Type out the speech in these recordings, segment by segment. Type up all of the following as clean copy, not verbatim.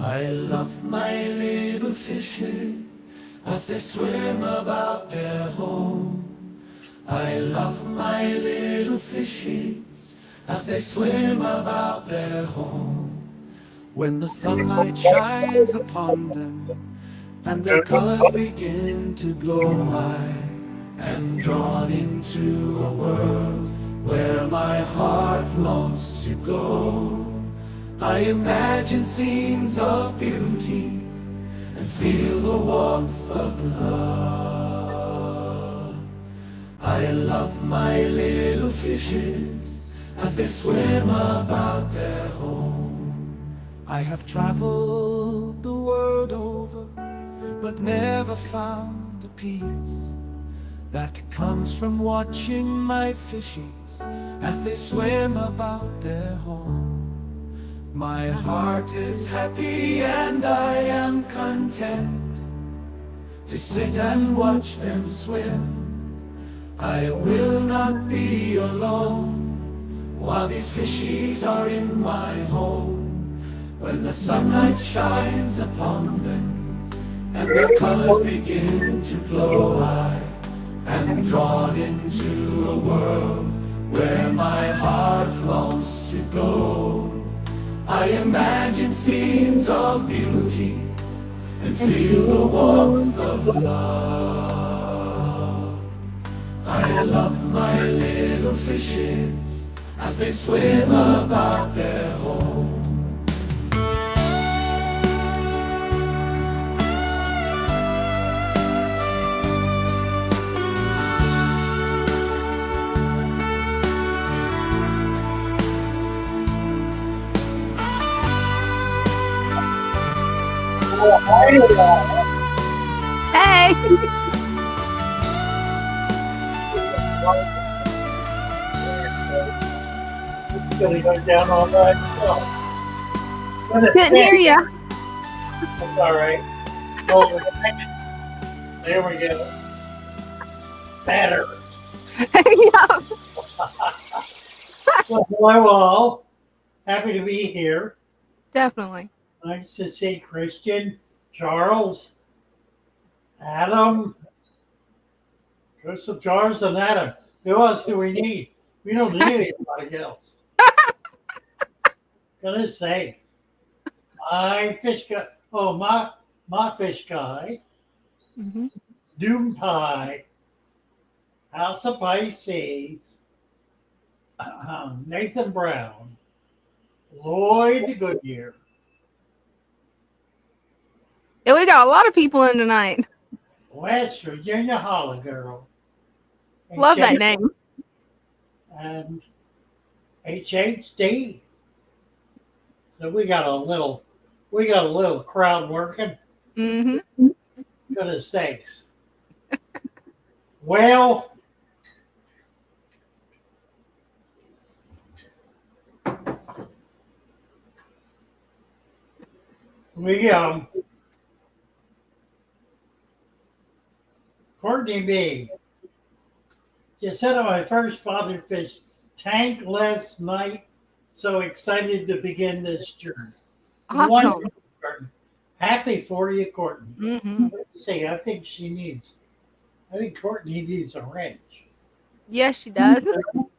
I love my little fishes as they swim about their home. I love my little fishes as they swim about their home. When the sunlight shines upon them and their colors begin to glow, I am drawn into a world where my heart longs to go. I imagine scenes of beauty and feel the warmth of love. I love my little fishes as they swim about their home. I have traveled the world over, but never found a peace that comes from watching my fishes as they swim about their home. My heart is happy and I am content to sit and watch them swim. I will not be alone while these fishies are in my home. When the sunlight shines upon them and their colors begin to glow, I am drawn into a world where my heart longs to go. I imagine scenes of beauty and feel the warmth of love. I love my little fishes as they swim about their home. Hey! It's going to go down all night. Couldn't hear you. That's all right. Oh, there we go. Better. Yeah. Well, hello all. Happy to be here. Definitely. Nice to see Christian, Charles, Adam, Joseph, Charles, and Adam. Who else do we need? We don't need anybody else. Goodness sakes. My fish guy. Oh, my fish guy. Mm-hmm. Doom Pie. House of Pisces. Nathan Brown. Lloyd Goodyear. Yeah, we got a lot of people in tonight. West Virginia Holly Girl. Love that name. And HHD. So we got a little crowd working. Mm-hmm. Goodness sakes. Well, we Courtney B. Just set up my first Father Fish tank last night. So excited to begin this journey. Awesome. Wonderful, Courtney. Happy for you, Courtney. Mm-hmm. Let's see, I think Courtney needs a wrench. Yes, she does.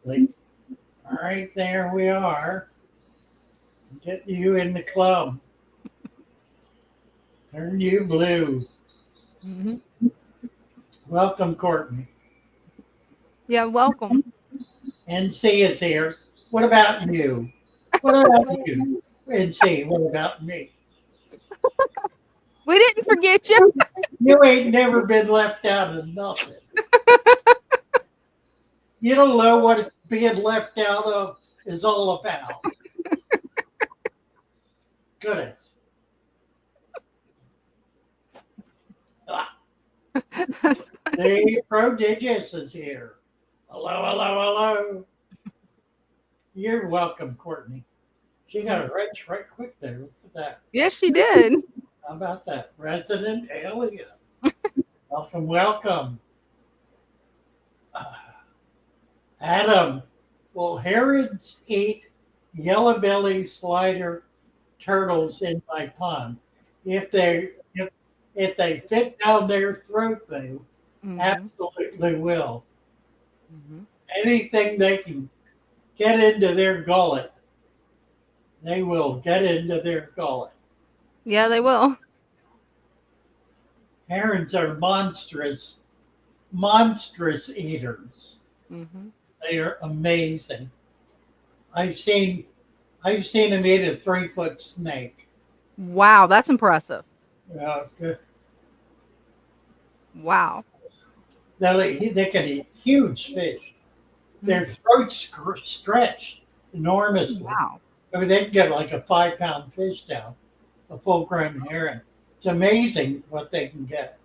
All right, there we are. Get you in the club. Turn you blue. Mm-hmm. Welcome, Courtney. Yeah, welcome. NC is here. What about you? What about you? NC, what about me? We didn't forget you. You ain't never been left out of nothing. You don't know what it's being left out of is all about. Goodness. The prodigious is here. Hello, hello, hello. You're welcome, Courtney. She got a wrench right quick there. Look at that. Yes, she did. How about that? Resident alien. Welcome, welcome. Adam, will Herods eat yellow belly slider turtles in my pond. If they if they fit down their throat, they Mm-hmm. absolutely will. Mm-hmm. Anything they can get into their gullet, they will get into their gullet. Yeah, they will. Herons are monstrous, monstrous eaters. Mm-hmm. They are amazing. I've seen I've seen them eat a 3 foot snake. Wow, that's impressive. Uh, Wow. they can eat huge fish. Their Mm. throats stretch enormously. Wow. I mean, they can get like a 5 pound fish down, a full grown heron. It's amazing what they can get.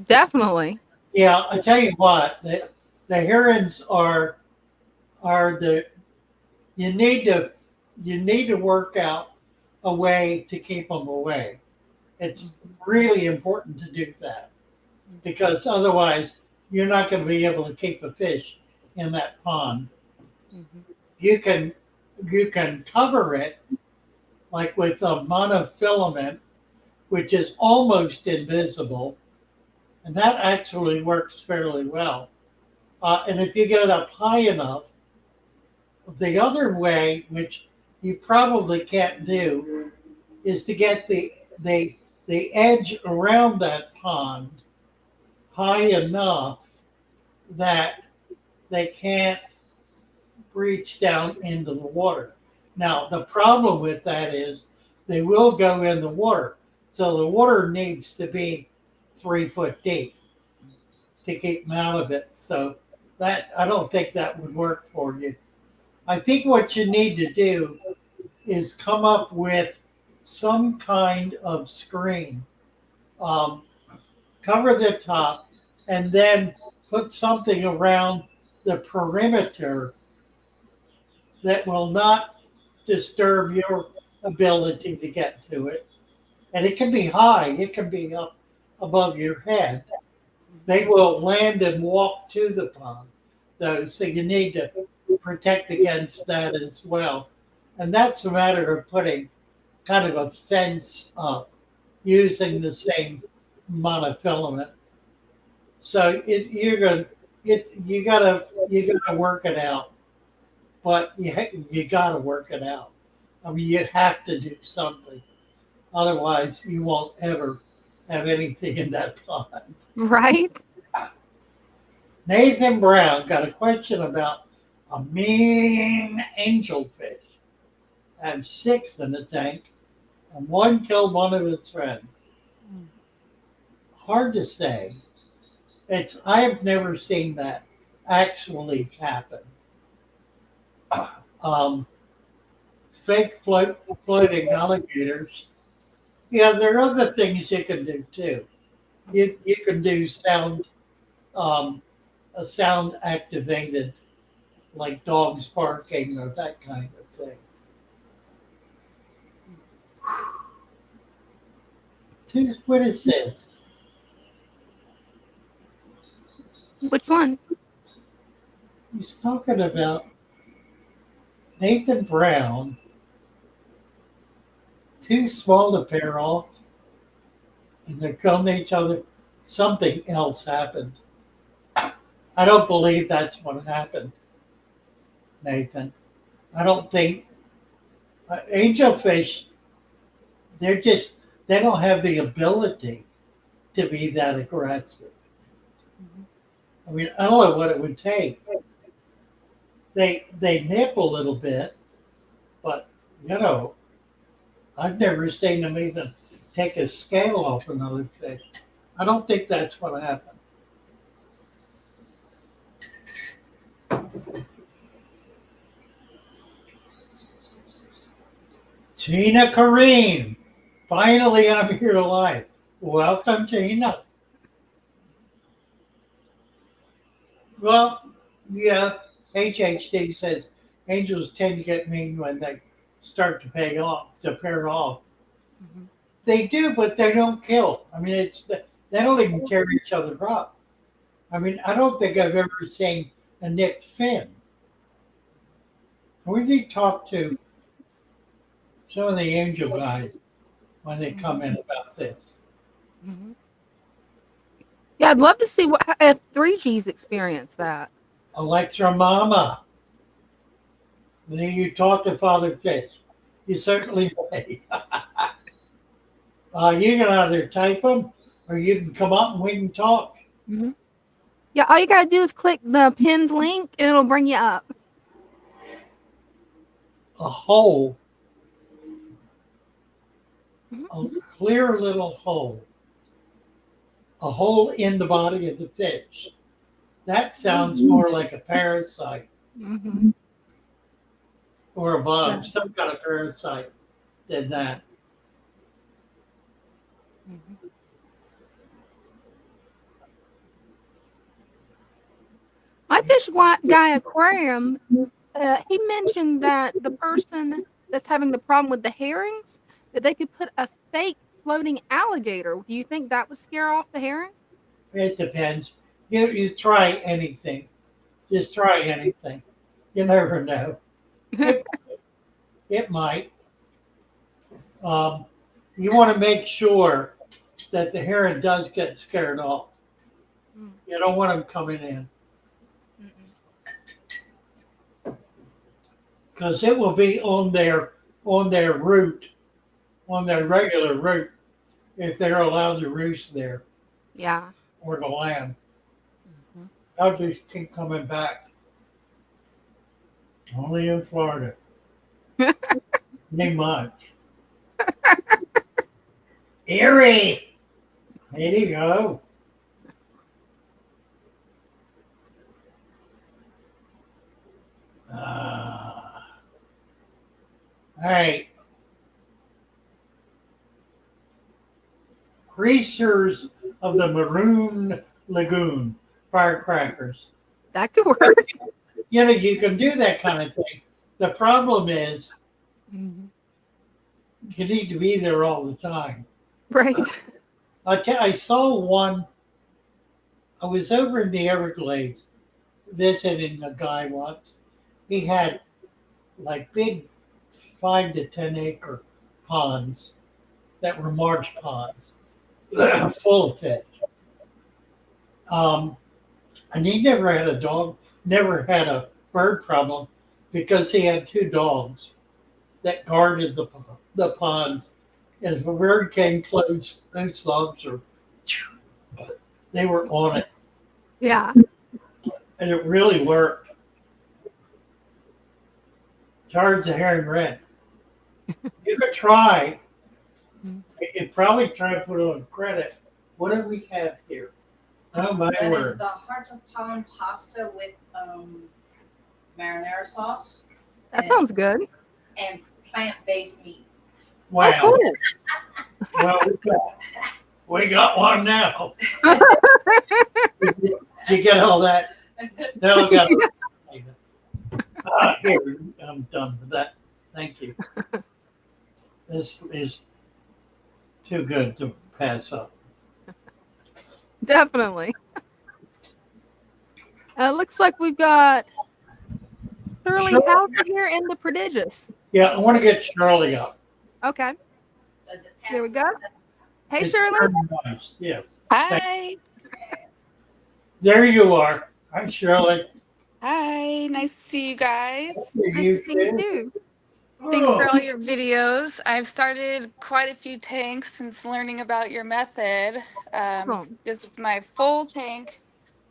Definitely. Yeah, I tell you what, the herons are the you need to you need to work out a way to keep them away. It's Mhm. really important to do that because otherwise you're not going to be able to keep a fish in that pond. Mhm. You can you can cover it like with a monofilament, which is almost invisible, and that actually works fairly well. And if you get it up high enough, the other way, which you probably can't do, is to get the edge around that pond high enough that they can't reach down into the water. Now, the problem with that is they will go in the water. So the water needs to be 3 foot deep to keep them out of it. So that I don't think that would work for you. I think what you need to do is come up with some kind of screen. Um, Cover the top and then put something around the perimeter that will not disturb your ability to get to it. And it can be high, it can be up above your head. Mhm. They will land and walk to the pond, though, so you need to protect against that as well. And that's a matter of putting kind of a fence up using the same monofilament. So you're going you gotta work it out, but you gotta work it out. I mean, you have to do something. Otherwise, you won't ever have anything in that pond. Right? Nathan Brown got a question about a mean angelfish. I have six in the tank, and one killed one of his friends. Mm. Hard to say. It's I've never seen that actually happen. Um, floating alligators. Yeah, there are other things you can do too. You can do um, a sound activated, like dogs barking or that kind of thing. What is this? Which one? He's talking about Nathan Brown, too small to pair off, and they're killing each other. Something else happened. I don't believe that's what happened, Nathan. I don't think angelfish. They're just they don't have the ability to be that aggressive. Mhm. I mean, I don't know what it would take. They nip a little bit, but you know, I've never seen them even take a scale off another fish. I don't think that's what happened. Gina Kareem, finally I'm here live. Welcome, Gina. Well, yeah, HHD says angels tend to get mean when they start to pay off, to pair off. Mhm. They do, but they don't kill. I mean, they don't even tear each other up. I mean, I don't think I've ever seen a nicked fin. We need to talk to some of the angel guys when they come in about this. Mm-hmm. Yeah, I'd love to see what if 3G's experienced that. Electra Mama. Then you talk to Father Fish. You certainly may. You can either type them or you can come up and we can talk. Mm-hmm. Yeah, all you gotta do is click the pinned link and it'll bring you up. A hole, Mhm. a clear little hole, a hole in the body of the fish. That sounds more like a parasite Mm-hmm. or a bug, Yeah. some kind of parasite than that. Mm-hmm. My fish guy aquarium, he mentioned that the person that's having the problem with the herrings, that they could put a fake floating alligator. Do you think that would scare off the herring? It depends. You try anything. Just try anything. You never know. It, it might. Um, you want to make sure that the heron does get scared off. You don't want them coming in because it will be on their route, on their regular route, if they're allowed to roost there Yeah. or to land. Mm-hmm. They'll just keep coming back. Only in Florida. Ain't much. Erie. There you go. All right. Creatures of the Maroon Lagoon, firecrackers. That could work. You know, you can do that kind of thing. The problem is Mm-hmm. you need to be there all the time. Right. I saw one. I was over in the Everglades visiting a guy once. He had like big 5 to 10 acre ponds that were marsh ponds full of fish. And he never had a dog, never had a bird problem because he had 2 dogs that guarded the ponds. And if a bird came close, those dogs they were on it. Yeah. And it really worked. Charge the herring rent. You could try. You could probably try to put on credit. What do we have here? Oh my That is word. the hearts of palm pasta with marinara sauce That sounds good. and plant-based meat. Wow. Oh, cool. Well, we got one now. You get all that? Now I got here, I'm done with that. Thank you. This is too good to pass up. Definitely. Looks like we've got Thoroughly Sure. Healthy here and the Prodigious. Yeah, I want to get Shirley up. Okay. Does it pass? Here we go. Hey, It's Shirley. very nice. Yeah. Hi. There you are. I'm Shirley. Hi. Nice to see you guys. Nice You to see you too? too. Thanks for Oh, all your videos. I've started quite a few tanks since learning about your method. Awesome. This is my full tank,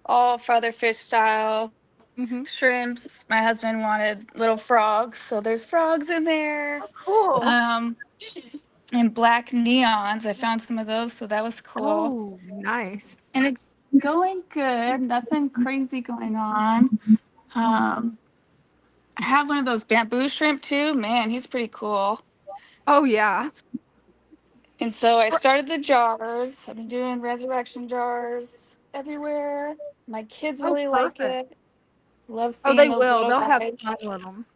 all Father Fish style. Mm-hmm. Shrimps. My husband wanted little frogs, so there's frogs in there. Cool. Um, and black neons. I found some of those, so that was cool. Oh, nice. And it's going good. Nothing crazy going on. I have one of those bamboo shrimp too. Man, he's pretty cool. Oh, yeah. And so I started the jars. I've been doing resurrection jars everywhere. My kids Oh, really like perfect. it. Love Oh, seeing they those will. little They'll have guys. fun with them.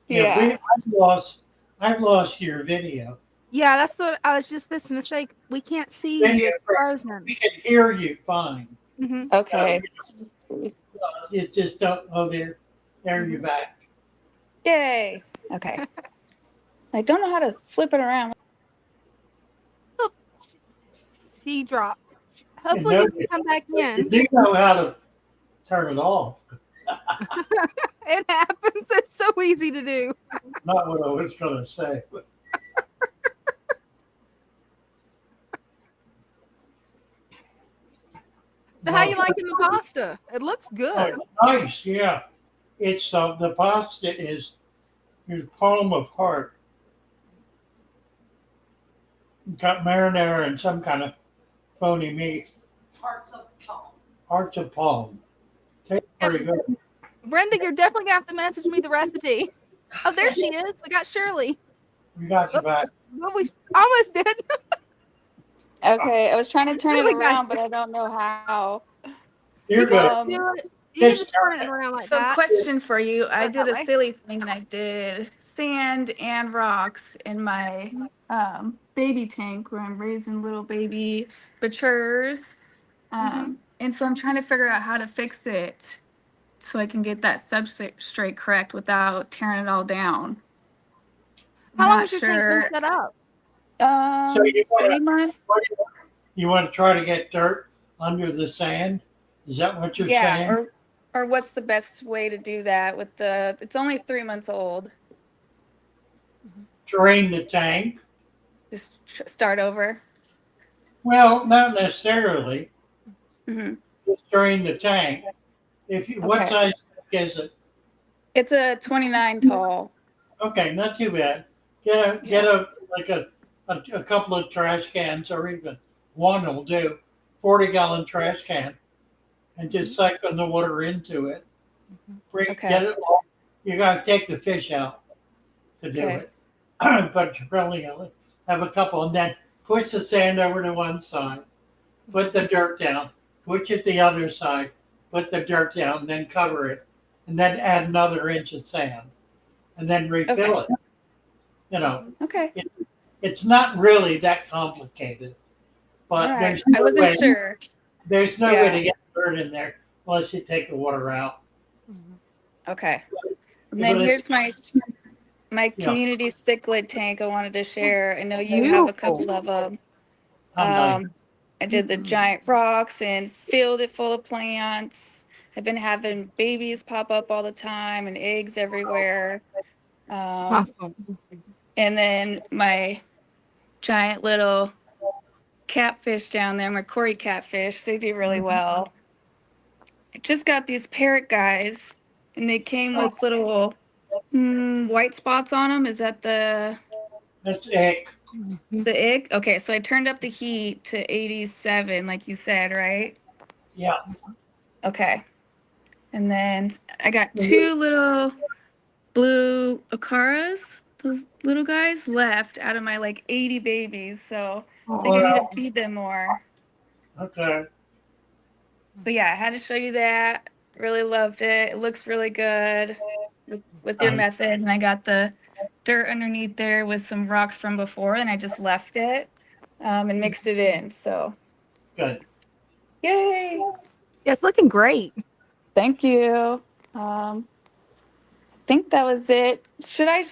yeah. Yeah. I've lost your video. Yeah, that's what I was just listening to say. We can't see you. Video, It's frozen. we can hear you fine. Mm-hmm. Okay. Let's see. You just don't. Oh, there you're back. Yay. Okay. I don't know how to flip it around. Look, she dropped. You Hopefully know, you can come back you in. do know how to turn it off. It happens. It's so easy to do. Not what I was going to say. So how you liking the pasta? It looks good. Nice, yeah. It's the pasta is your palm of heart. Got marinara and some kind of phony meat. Parts of palm. Hearts of palm. Tastes pretty good. Brenda, you're definitely gonna have to message me the recipe. Oh, there she is. We got Shirley. We got you back. Well, we almost did. Okay, I was trying to turn it Really got around, but I don't know how. You You're can good. just do it. You can Just just turn it around like So, that. question for you. I That did a way. silly thing and I did sand and rocks in my baby tank where I'm raising little baby bichurs. And so I'm trying to figure out how to fix it so I can get that substrate correct without tearing it all down. How long Not has your tank been sure. set up? So you want 3 months. you want to try to get dirt under the sand? Is that what you're Yeah, saying? or what's the best way to do that with the, it's only 3 months old. Drain the tank? Just start over. Well, not necessarily. hmm Just drain the tank. If you, what Okay. size tank is it? It's a 29 tall. Okay, not too bad. Get a like a couple of trash cans or even one will do. 40-gallon trash can and just siphon the water into it. Okay. Get it all. You gotta take the fish out to do Okay. it. But you probably only have a couple and then push the sand over to one side, put the dirt down, push it the other side, put the dirt down, then cover it, and then add another inch of sand and then refill it. You know, Okay. it's not really that complicated, All but right. I wasn't sure. there's no way Yeah. to get dirt in there unless you take the water out. Okay. And But then it's, here's my yeah, community cichlid tank I wanted to share. I know you have a couple of them. how nice. I did the giant rocks and filled it full of plants. I've been having babies pop up all the time and eggs everywhere. Awesome. And then my giant little catfish down there, my Cory catfish, they do really well. I just got these parrot guys, and they came with little white spots on them. Is that That's egg. the egg? Okay, so I turned up the heat to 87, like you said, right? Yeah. Okay. And then I got 2 little blue acaras, those little guys, left out of my like 80 babies. So I think I need to Well, feed them more. okay. But yeah, I had to show you that. Really loved it. It looks really good with your method. And I got the dirt underneath there with some rocks from before, and I just left it and mixed it in. So Good. yay! Yeah, it's looking great. Thank you. I think that was it. Should I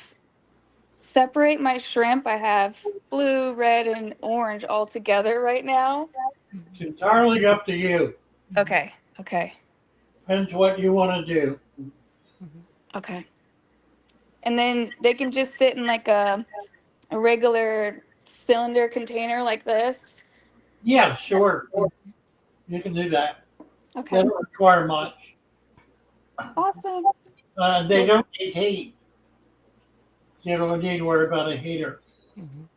separate my shrimp? I have blue, red, and orange all together right now. It's entirely up to you. Okay. Okay. Depends what you want to do. Okay. And then they can just sit in like a regular cylinder container like this. Yeah, sure. You can do that. Okay. They don't require much. Awesome. They don't need heat. You don't need to worry about a heater.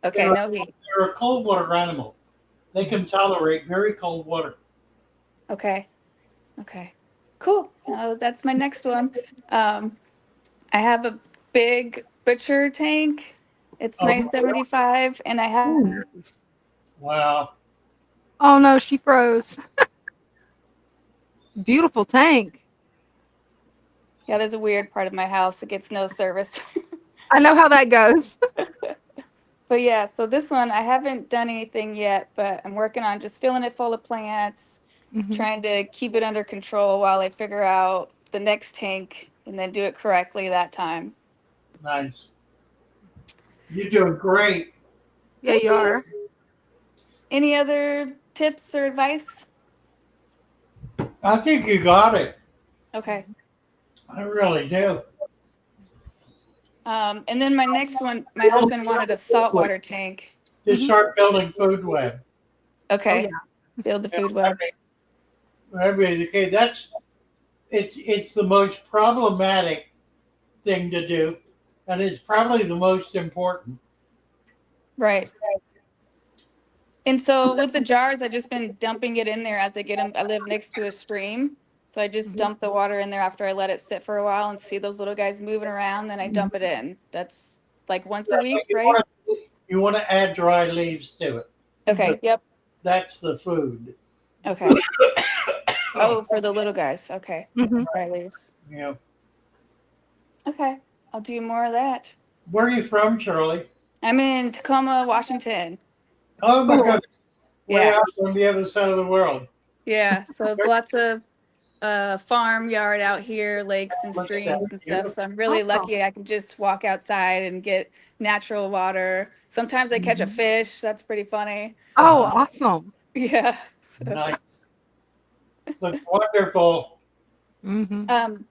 Okay. No heat. They're a cold water animal. They can tolerate very cold water. Okay. Okay. Cool. That's my next one. I have a big butcher tank. It's my Oh, 75, and I have. wow. Oh no, she froze. Beautiful tank. Yeah, there's a weird part of my house that gets no service. I know how that goes. But yeah, so this one, I haven't done anything yet, but I'm working on just filling it full of plants, trying to keep it under control while I figure out the next tank and then do it correctly that time. Nice. You're doing great. Yeah, you are. Any other tips or advice? I think you got it. Okay. I really do. And then my next one, my husband wanted a saltwater tank. Just start building food web. Okay. Oh, Build the You know, food web. that'd be the case. It's the most problematic thing to do, and it's probably the most important. Right. And so with the jars, I've just been dumping it in there as I get them. I live next to a stream. So I just dump the water in there after I let it sit for a while and see those little guys moving around. Then I dump it in. That's like once a week, right? You want to add dry leaves to it. Okay. Yep. That's the food. Okay. Oh, for the little guys. Okay. Mhm. Dry leaves. You know, Okay. I'll do more of that. where are you from, Charlie? I'm in Tacoma, Washington. Oh my Cool. goodness, way Yeah. out on the other side of the world. Yeah. So there's lots of farmyard out here, lakes and Look at streams that. and stuff. So I'm really Awesome. lucky I can just walk outside and get natural water. Sometimes I catch a fish. That's pretty funny. Oh, awesome. Yeah. So, Nice. Looks wonderful.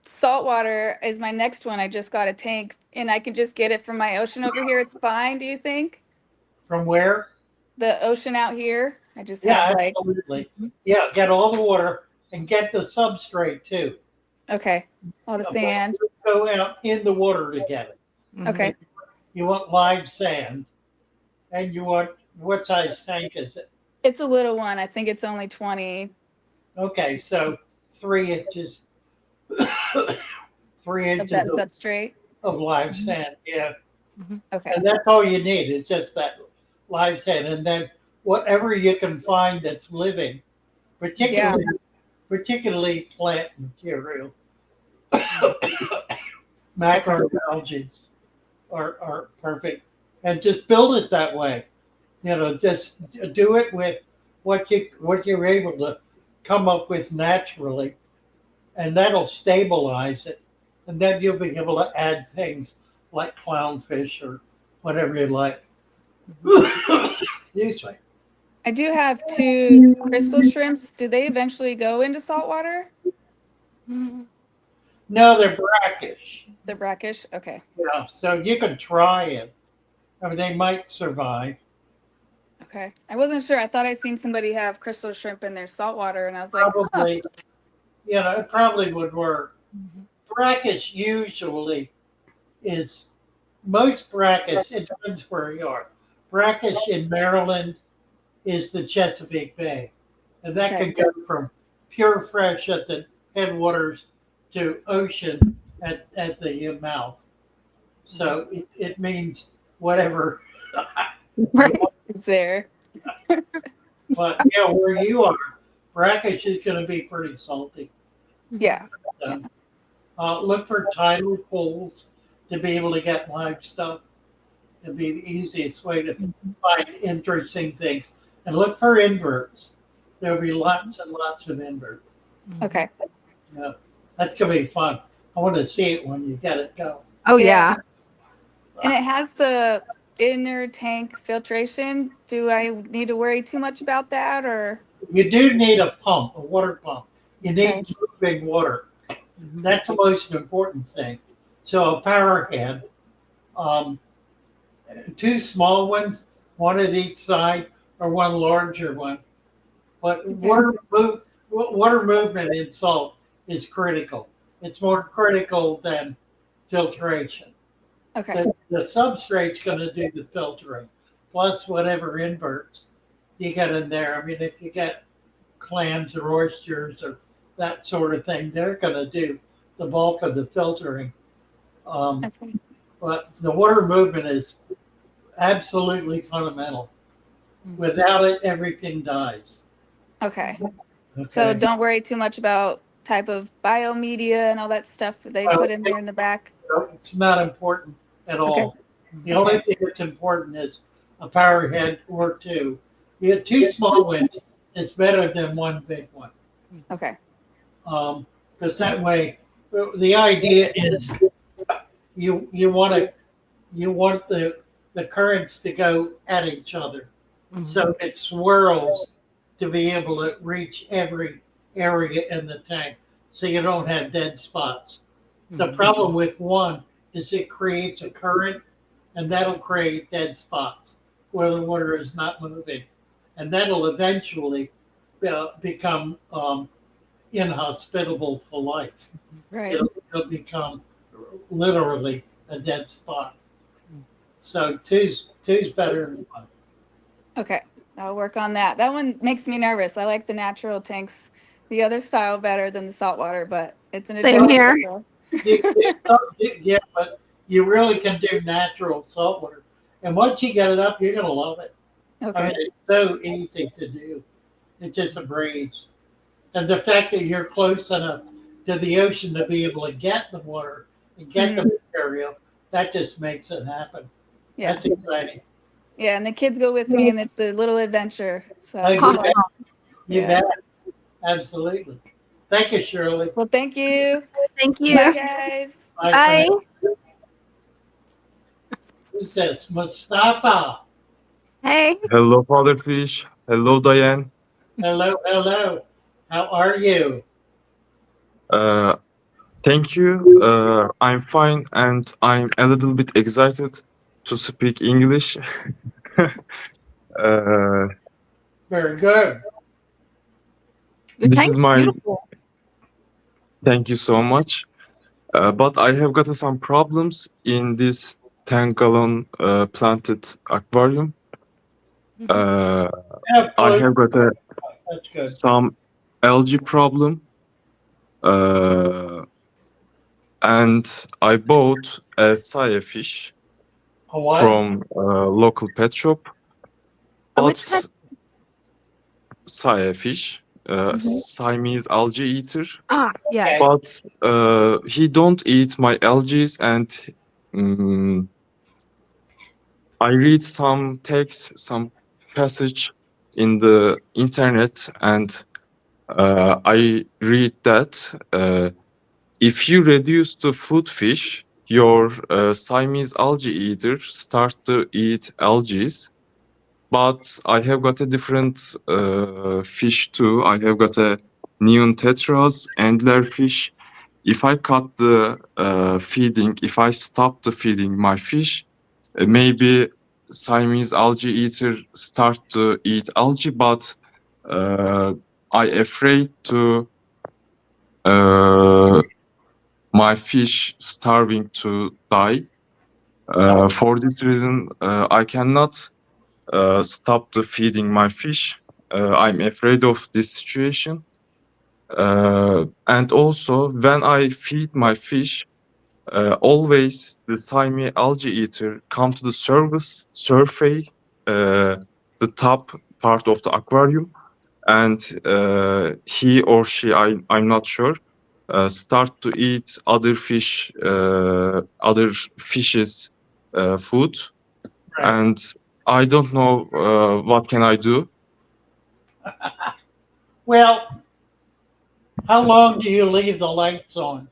saltwater is my next one. I just got a tank and I can just get it from my ocean over here. It's fine, do you think? From where? The ocean out here. I just Yeah, have like, absolutely. Yeah, get all the water and get the substrate too. okay, all the Yeah, sand. Go out in the water to get it. Okay. You want live sand, and you want what size tank is it? It's a little one. I think it's only 20. Okay, so 3 inches, 3 Of inches that substrate. of live sand. Yeah, Okay. and that's all you need. It's just that live sand, and then whatever you can find that's living, particularly plant material, macroalgae are perfect, and just build it that way. You know, just do it with what you're able to come up with naturally, and that'll stabilize it, and then you'll be able to add things like clownfish or whatever you like. Usually, I do have 2 crystal shrimps. Do they eventually go into saltwater? no, they're brackish. They're brackish. Okay. Yeah, so you can try it. I mean, they might survive. Okay. I wasn't sure. I thought I'd seen somebody have crystal shrimp in their saltwater, and I was like, Probably, you know, it probably would work. Brackish usually is most brackish. It depends where you are. Brackish in Maryland is the Chesapeake Bay, and that Okay. can go from pure fresh at the headwaters to ocean at the mouth. So it means whatever. Right. is there? But yeah, where you are, brackish is going to be pretty salty. Yeah. So, look for tidal pools to be able to get live stuff. It'd be the easiest way to find interesting things. And look for inverts. There'll be lots and lots of inverts. Okay. Yeah, that's going to be fun. I want to see it when you get it going. Oh, yeah. And it has the inner tank filtration. Do I need to worry too much about that, or? You do need a pump, a water pump. You need Okay. moving water. That's the most important thing. So a power head, 2 small ones, one at each side, or one larger one. But water movement in salt is critical. It's more critical than filtration. Okay. The substrate's going to do the filtering, plus whatever inverts you get in there. I mean, if you get clams or oysters or that sort of thing, they're going to do the bulk of the filtering. Okay. But the water movement is absolutely fundamental. Without it, everything dies. Okay. Okay? So don't worry too much about type of biomedia and all that stuff they put in there in the back. It's not important at all. The only thing that's important is a power head or 2. You get 2 small ones, it's better than 1 big one. Okay. Because that way, the idea is you want the the currents to go at each other. Mhm. So it swirls to be able to reach every area in the tank so you don't have dead spots. The Mhm. problem with one is it creates a current and that'll create dead spots where the water is not moving. And that'll eventually become inhospitable to life. Right. It'll become literally a dead spot. Mm. So two's better than one. Okay. I'll work on that. That one makes me nervous. I like the natural tanks, the other style better than the saltwater, but it's an Same adventure. here. So. Yeah, but you really can do natural saltwater. And once you get it up, you're gonna love it. I Okay. mean, it's so easy to do. It's just a breeze. And the fact that you're close enough to the ocean to be able to get the water and get the material, that just makes it happen. Yeah. That's exciting. Yeah. And the kids go with me, and it's a little adventure. So. Oh, you Awesome. bet. You Yeah. bet. Absolutely. Thank you, Shirley. Well, thank you. Thank Bye, you. guys. Bye. Bye. Who's this? Mustafa. Hey. Hello, Father Fish. Hello, Diane. Hello, hello. How are you? Uh, Thank you. I'm fine, and I'm a little bit excited to speak English. uh, Very good. Your this is tank's my beautiful. thank you so much. But I have got some problems in this 10-gallon planted aquarium. Mhm. Yeah, I close. have got That's good. some algae problem. And I bought a saya fish A what? from a local pet shop. Which pet? But saya fish, Mhm. Siamese algae eater. Yeah. Okay. But he don't eat my algae, and mm, I read some text, some passage in the internet, and I read that if you reduce the food fish, your Siamese algae eater start to eat algae. But I have got a different fish too. I have got a neon tetras, anglerfish. If I cut the feeding, if I stop the feeding my fish, maybe Siamese algae eater start to eat algae, but I afraid to uh, my fish starving to die. For this reason, I cannot stop the feeding my fish. I'm afraid of this situation. And also, when I feed my fish, always the Siamese algae eater come to the surface, the top part of the aquarium, and he or she, I'm not sure, start to eat other fishes' food, Right. and I don't know what can I do. Well, how long do you leave the lights on?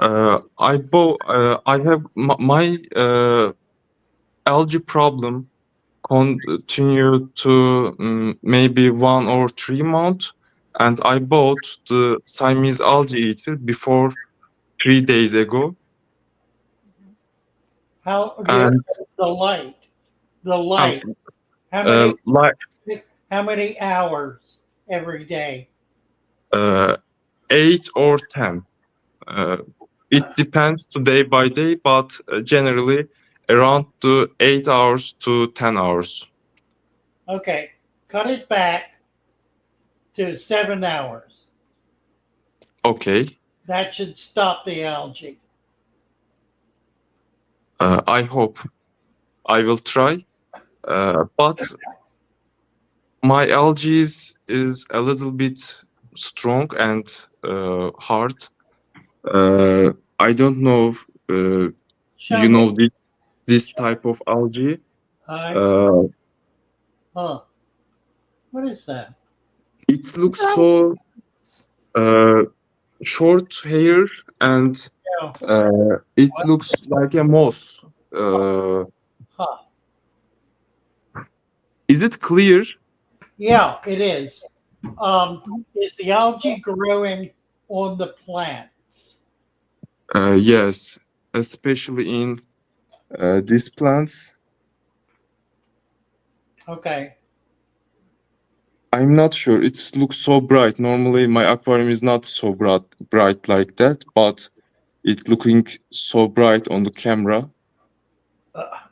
I have my algae problem continue to maybe 1 or 3 months, and I bought the Siamese algae eater before 3 days ago, How and the light? The um, light. How many like how many hours every day? uh, 8 or 10. Uh, it depends to day by day, but generally around the 8 hours to 10 hours. Okay. Cut it back to 7 hours. Okay, That should stop the algae. I hope I will try. But my algae is a little bit strong and hard. I don't know. Uh, Show you me. know this type of algae. I'm Uh, huh. What is that? it looks so uh, short hair, and Yeah. it What? looks like a moss. uh, Huh. is it clear? Yeah, it is. Is the algae growing on the plants? Yes, especially in these plants. Okay. I'm not sure. It looks so bright. Normally, my aquarium is not so bright like that, but it looking so bright on the camera.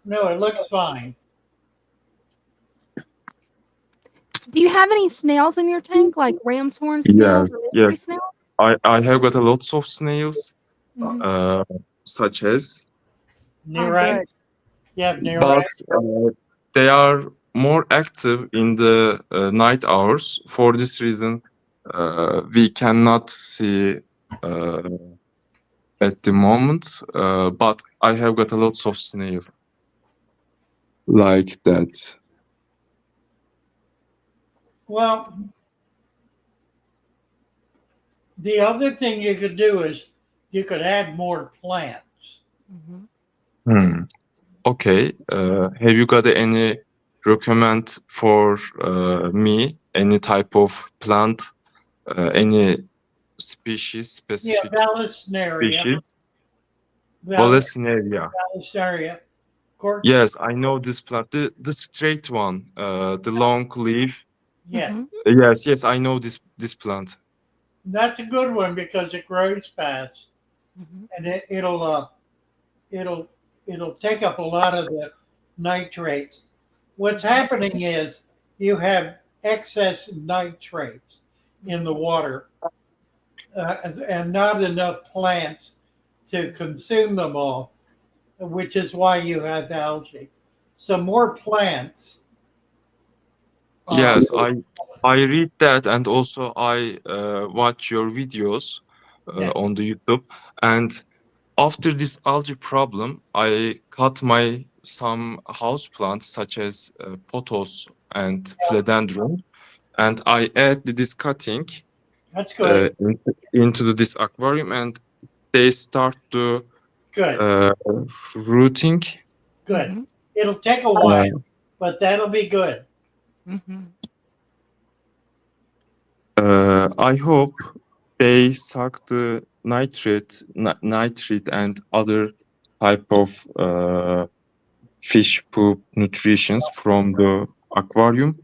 No, it looks fine. Do you have any snails in your tank, like ram's horn Yeah, snails or mystery yes. snails? I have got a lots of snails, Mhm. uh, such as, Oh, Nereid? good. You have but nereid? they are more active in the night hours. For this reason, we cannot see uh, at the moment. But I have got a lots of snail like that. Well, the other thing you could do is you could add more plants. Mhm. Hmm. Okay. Have you got any recommend for me? Any type of plant? Any species, Yeah, specific Vallisneria. species? Val- Vallisneria. Vallisneria. Court. Yes, I know this plant. The straight one, the long leaf. Yes. Mhm. Yes, I know this plant. That's a good one because it grows fast Mhm. and it'll it'll take up a lot of the nitrates. What's happening is you have excess nitrates in the water and not enough plants to consume them all, which is why you have algae. So more plants. Uh, Yes, I read that, and also I watch your videos yeah, on the YouTube. And after this algae problem, I cut my some house plants such as pothos and philodendron, and I add this cutting that's good. into this aquarium, and they start to Good. uh, rooting. Good. Mhm. It'll take a while, but that'll be good. Mhm. I hope they suck the nitrate and other type of fish poop nutritions from the aquarium.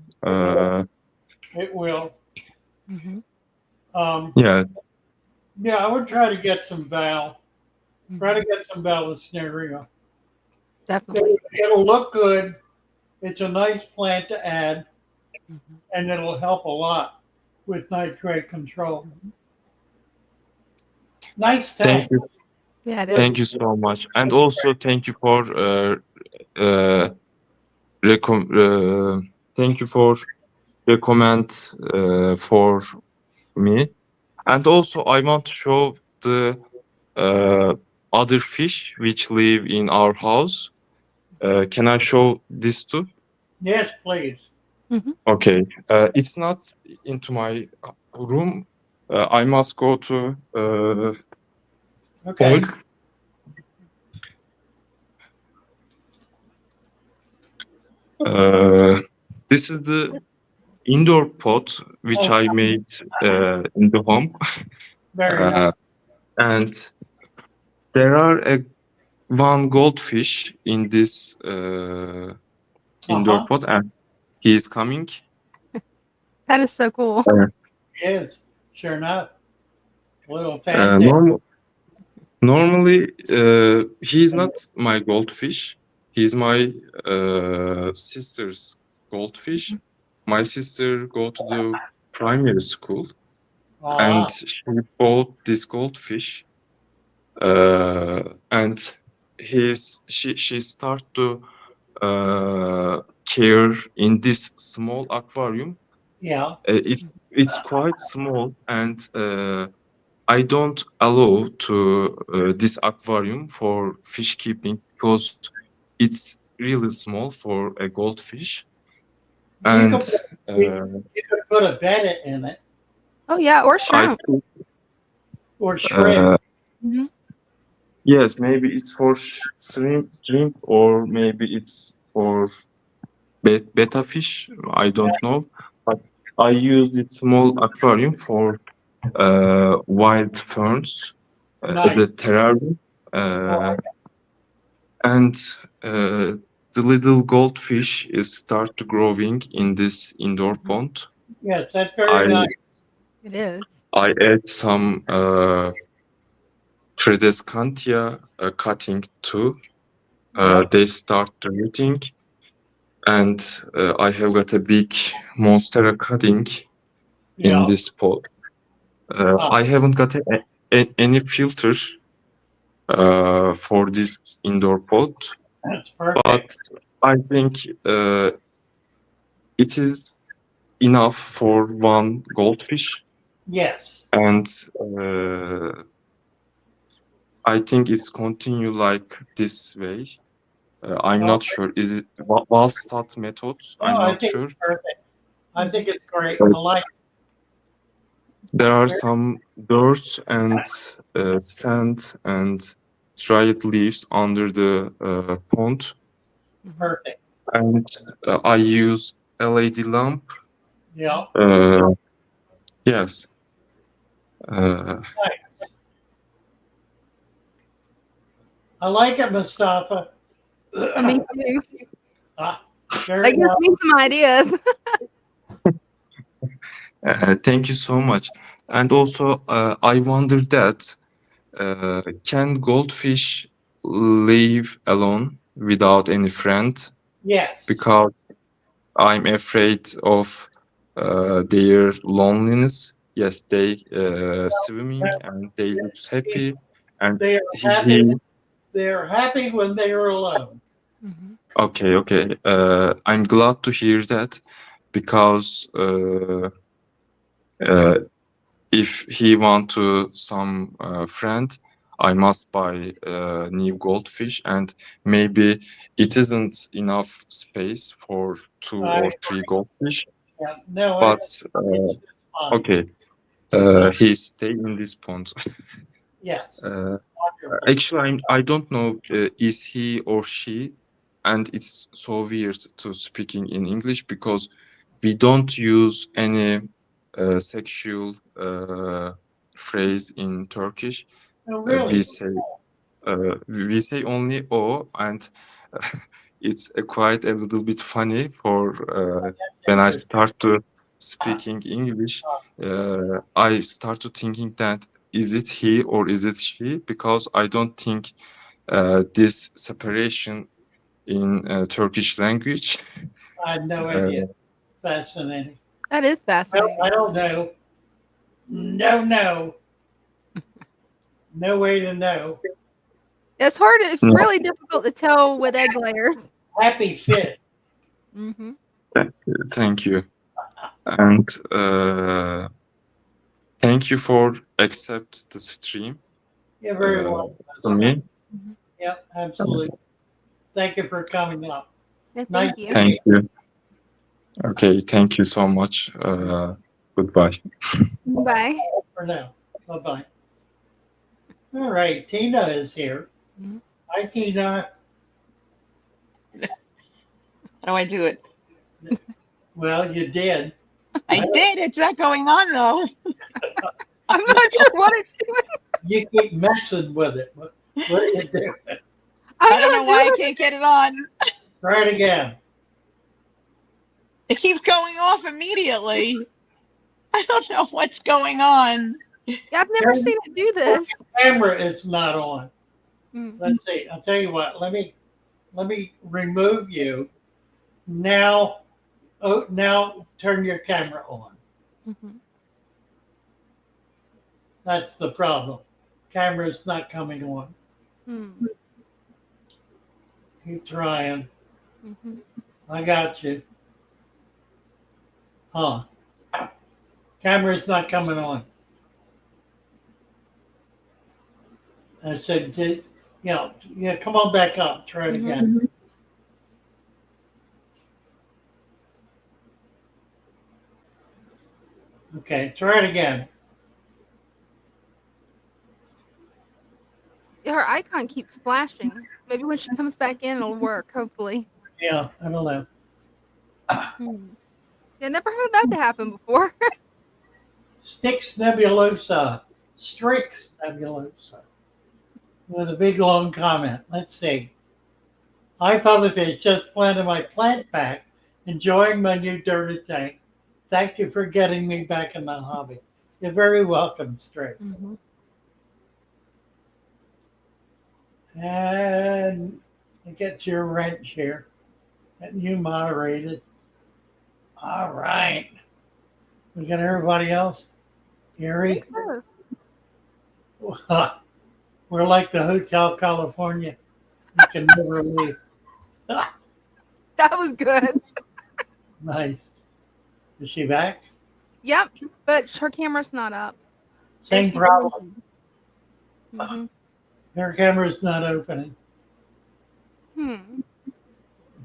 It will. Mhm. Um, Yeah, yeah, I would try to get some try to Mhm. get some Vallisneria. Definitely. It'll look good. It's a nice plant to add, Mhm. and it'll help a lot with nitrate control. Mhm. Nice thank tank. you, Yeah, it thank is. you so much, and also thank you for uh, recom- uh, thank you for recommend for me, and also I want to show the uh, other fish which live in our house. Can I show this too? Yes, please. Mhm. Okay, it's not into my room. I must go to hall. Okay. Uh, this is the indoor pot which Oh, I made in the home, very nice. uh, and there are one goldfish in this Uh indoor huh. pot, and he is coming. That is so cool. Is sure enough. A little Uh, fancy. normal, Normally, he is not my goldfish. He's my sister's goldfish. My sister go to the primary school, and Ah, she bought this goldfish. And she start to care in this small aquarium. yeah. It's quite small, and I don't allow to this aquarium for fish keeping because it's really small for a goldfish. You And could you, uh, you could put a betta in it Oh, yeah, or I shrimp. or shrimp. uh, Mhm. Yes, maybe it's for shrimp, or maybe it's for betta fish. I don't know, but I use the small aquarium for wild ferns as Nice. a terrarium, uh, and uh, the little goldfish is start to growing in this indoor pond. Yes, that's very I nice. It is. I add some Tradescantia cutting too. Yep. They start rooting, and I have got a big monstera cutting in Yeah. this pot. I haven't got any filter for this indoor pot, That's but perfect. I think it is enough for one goldfish, Yes. and I think it's continue like this way. I'm No, not sure. Is it Wallstadt method? no, I'm I not think sure. it's perfect. I Mhm. think it's great. But I like there are it. some dirt and sand and dried leaves under the pond, Mhm. Perfect. and I use LED lamp. Yeah. Uh, yes. Nice. I like it, Mustafa. Me too. Ah, That very gives nice. me some ideas. Thank you so much. And also, I wonder that can goldfish live alone without any friend? Yes. Because I'm afraid of their loneliness. Yes, they swimming and they look happy, and They are happy. he They are happy when they are alone. Mhm. okay. I'm glad to hear that, because uh, if he want to some friend, I must buy new goldfish, and maybe it isn't enough space for two or I three goldfish. yeah. No, But it's fine. okay, he stay in this pond. Yes. uh, Wonderful. Actually, I don't know is he or she, and it's so weird to speaking in English because we don't use any sexual phrase in Turkish. No, We really. say we say only "o," and it's quite a little bit funny for That's when I interesting. start to speaking English. I start to thinking that is it he or is it she, because I don't think this separation in Turkish language. I had no Uh, idea. Fascinating. That is Well, I fascinating. don't know. No, no, no way to know. It's hard. It's no, really difficult to tell with egg layers. Happy fish. Mhm. thank you, and thank you for accept the stream You're very uh, welcome. to me. Mhm. Yep, absolutely. Thank you for coming up. Yeah, Nice thank you. to Thank meet you. Okay, thank you so much. Goodbye. Bye. you for now. Bye bye. All right, Tina is here. Mhm. Hi, Tina. How do I do it? Well, you did. I did. It's not going on though. I'm not sure what it's doing. You keep messing with it. What do you do? I'm I don't know not why I doing can't get it on. Try it again. It keeps going off immediately. I don't know what's going on. Yeah, I've never Your seen it do this. camera is not on. Mm. Let's see. I'll tell you what. Let me remove you. Now, oh, now turn your camera on. Mhm. That's the problem. Camera's not coming on. Mm. Keep trying. Mhm. I got you. Huh. Camera's not coming on. I said, yeah, come on back up. Try it Mhm. again. Okay, try it again. Her icon icon keeps flashing. Maybe when she comes back in, it'll work, hopefully. Yeah, I don't know. Hmm. Yeah, never heard that to happen before. Styx nebulosa. Strix nebulosa. With a big long comment. Let's see. Hi, Father Fish. Just planted my plant pack. Enjoying my new dirty tank. Thank you for getting me back in the hobby. You're very welcome, Strix. Mhm. And get your wrench here. And you moderated. All right. We got everybody else? I Gary? think so. We're like the Hotel California. You can never leave. That was good. Nice. Is she back? Yep, but her camera's not up. And Same she's problem. Mm-hmm. Her camera's not opening. Hmm.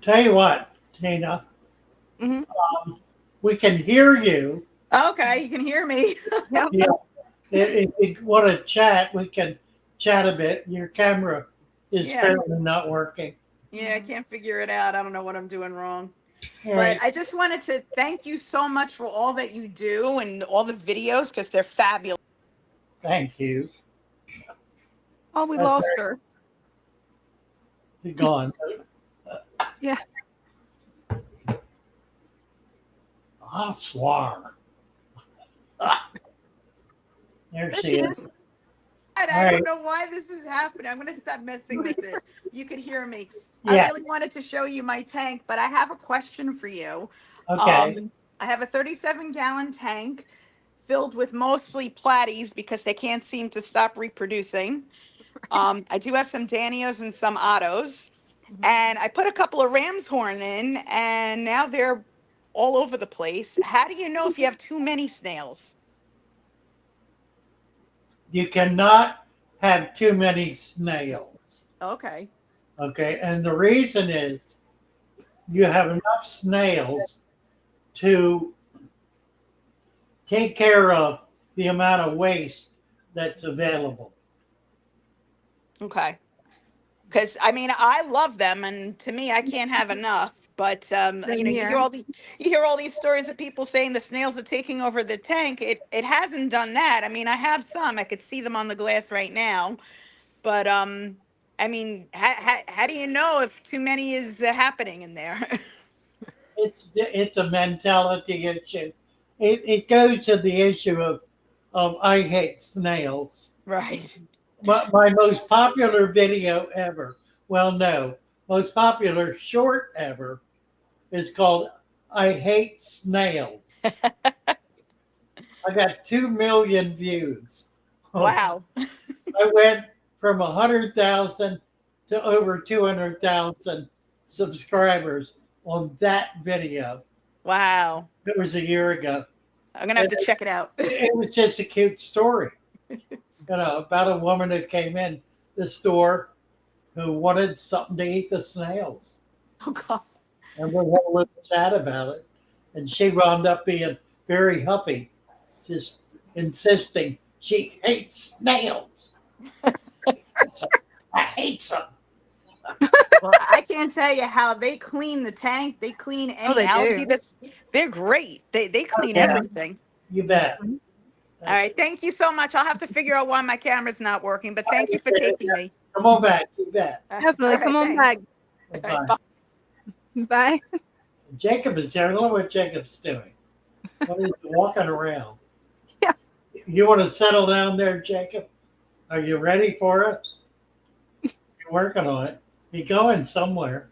Tell you what, Tina, Mm-hmm. we can hear you. Okay, you can hear me. Yep. Yeah. If you want to chat, we can chat a bit. Your camera is Yeah. apparently not working. Yeah, I can't figure it out. I don't know what I'm doing wrong. All But right. I just wanted to thank you so much for all that you do and all the videos because they're fabulous. Thank you. Oh, we That's lost right. her. You're gone. Yeah. Bonsoir. There There she she is. is. And All I right. don't know why this is happening. I'm going to stop messing with it. You can hear me. I Yeah. really wanted to show you my tank, but I have a question for you. Okay. I have a 37-gallon tank filled with mostly platies because they can't seem to stop reproducing. I do have some Danios and some Ottos. And I put a couple of ram's horn in, and now they're all over the place. How do you know if you have too many snails? You cannot have too many snails. Okay. Okay. And the reason is you have enough snails to take care of the amount of waste that's available. Okay. Because I mean, I love them, and to me, I can't have enough. But Same you hear here. you hear all these stories of people saying the snails are taking over the tank. It hasn't done that. I mean, I have some. I could see them on the glass right now. But I mean, how do you know if too many is happening in there? It's a mentality issue. It goes to the issue of I hate snails. Right. My most popular video ever, well, no, most popular short ever is called I Hate Snails. I got 2 million views. Wow. I went from 100,000 to over 200,000 subscribers on that video. Wow. It was a year ago. I'm gonna have to check it out. It was just a cute story, about a woman who came in the store who wanted something to eat the snails. Oh God. And we had a little chat about it. And she wound up being very huffy, just insisting she hates snails. I hate them. Well, I can't tell you how they clean the tank. They clean Oh, any they algae do. they're great. They clean Yeah. everything. You bet. Mhm. All right. Thank you so much. I'll have to figure out why my camera's not working, but thank you for taking me. Come on back. You bet. Definitely. All Come right, on back. thanks. Bye. Bye. Bye. Jacob is there. Look what Jacob's doing. What is he walking around? Yeah. You want to settle down there, Jacob? Are you ready for us? You're working on it. You're going somewhere.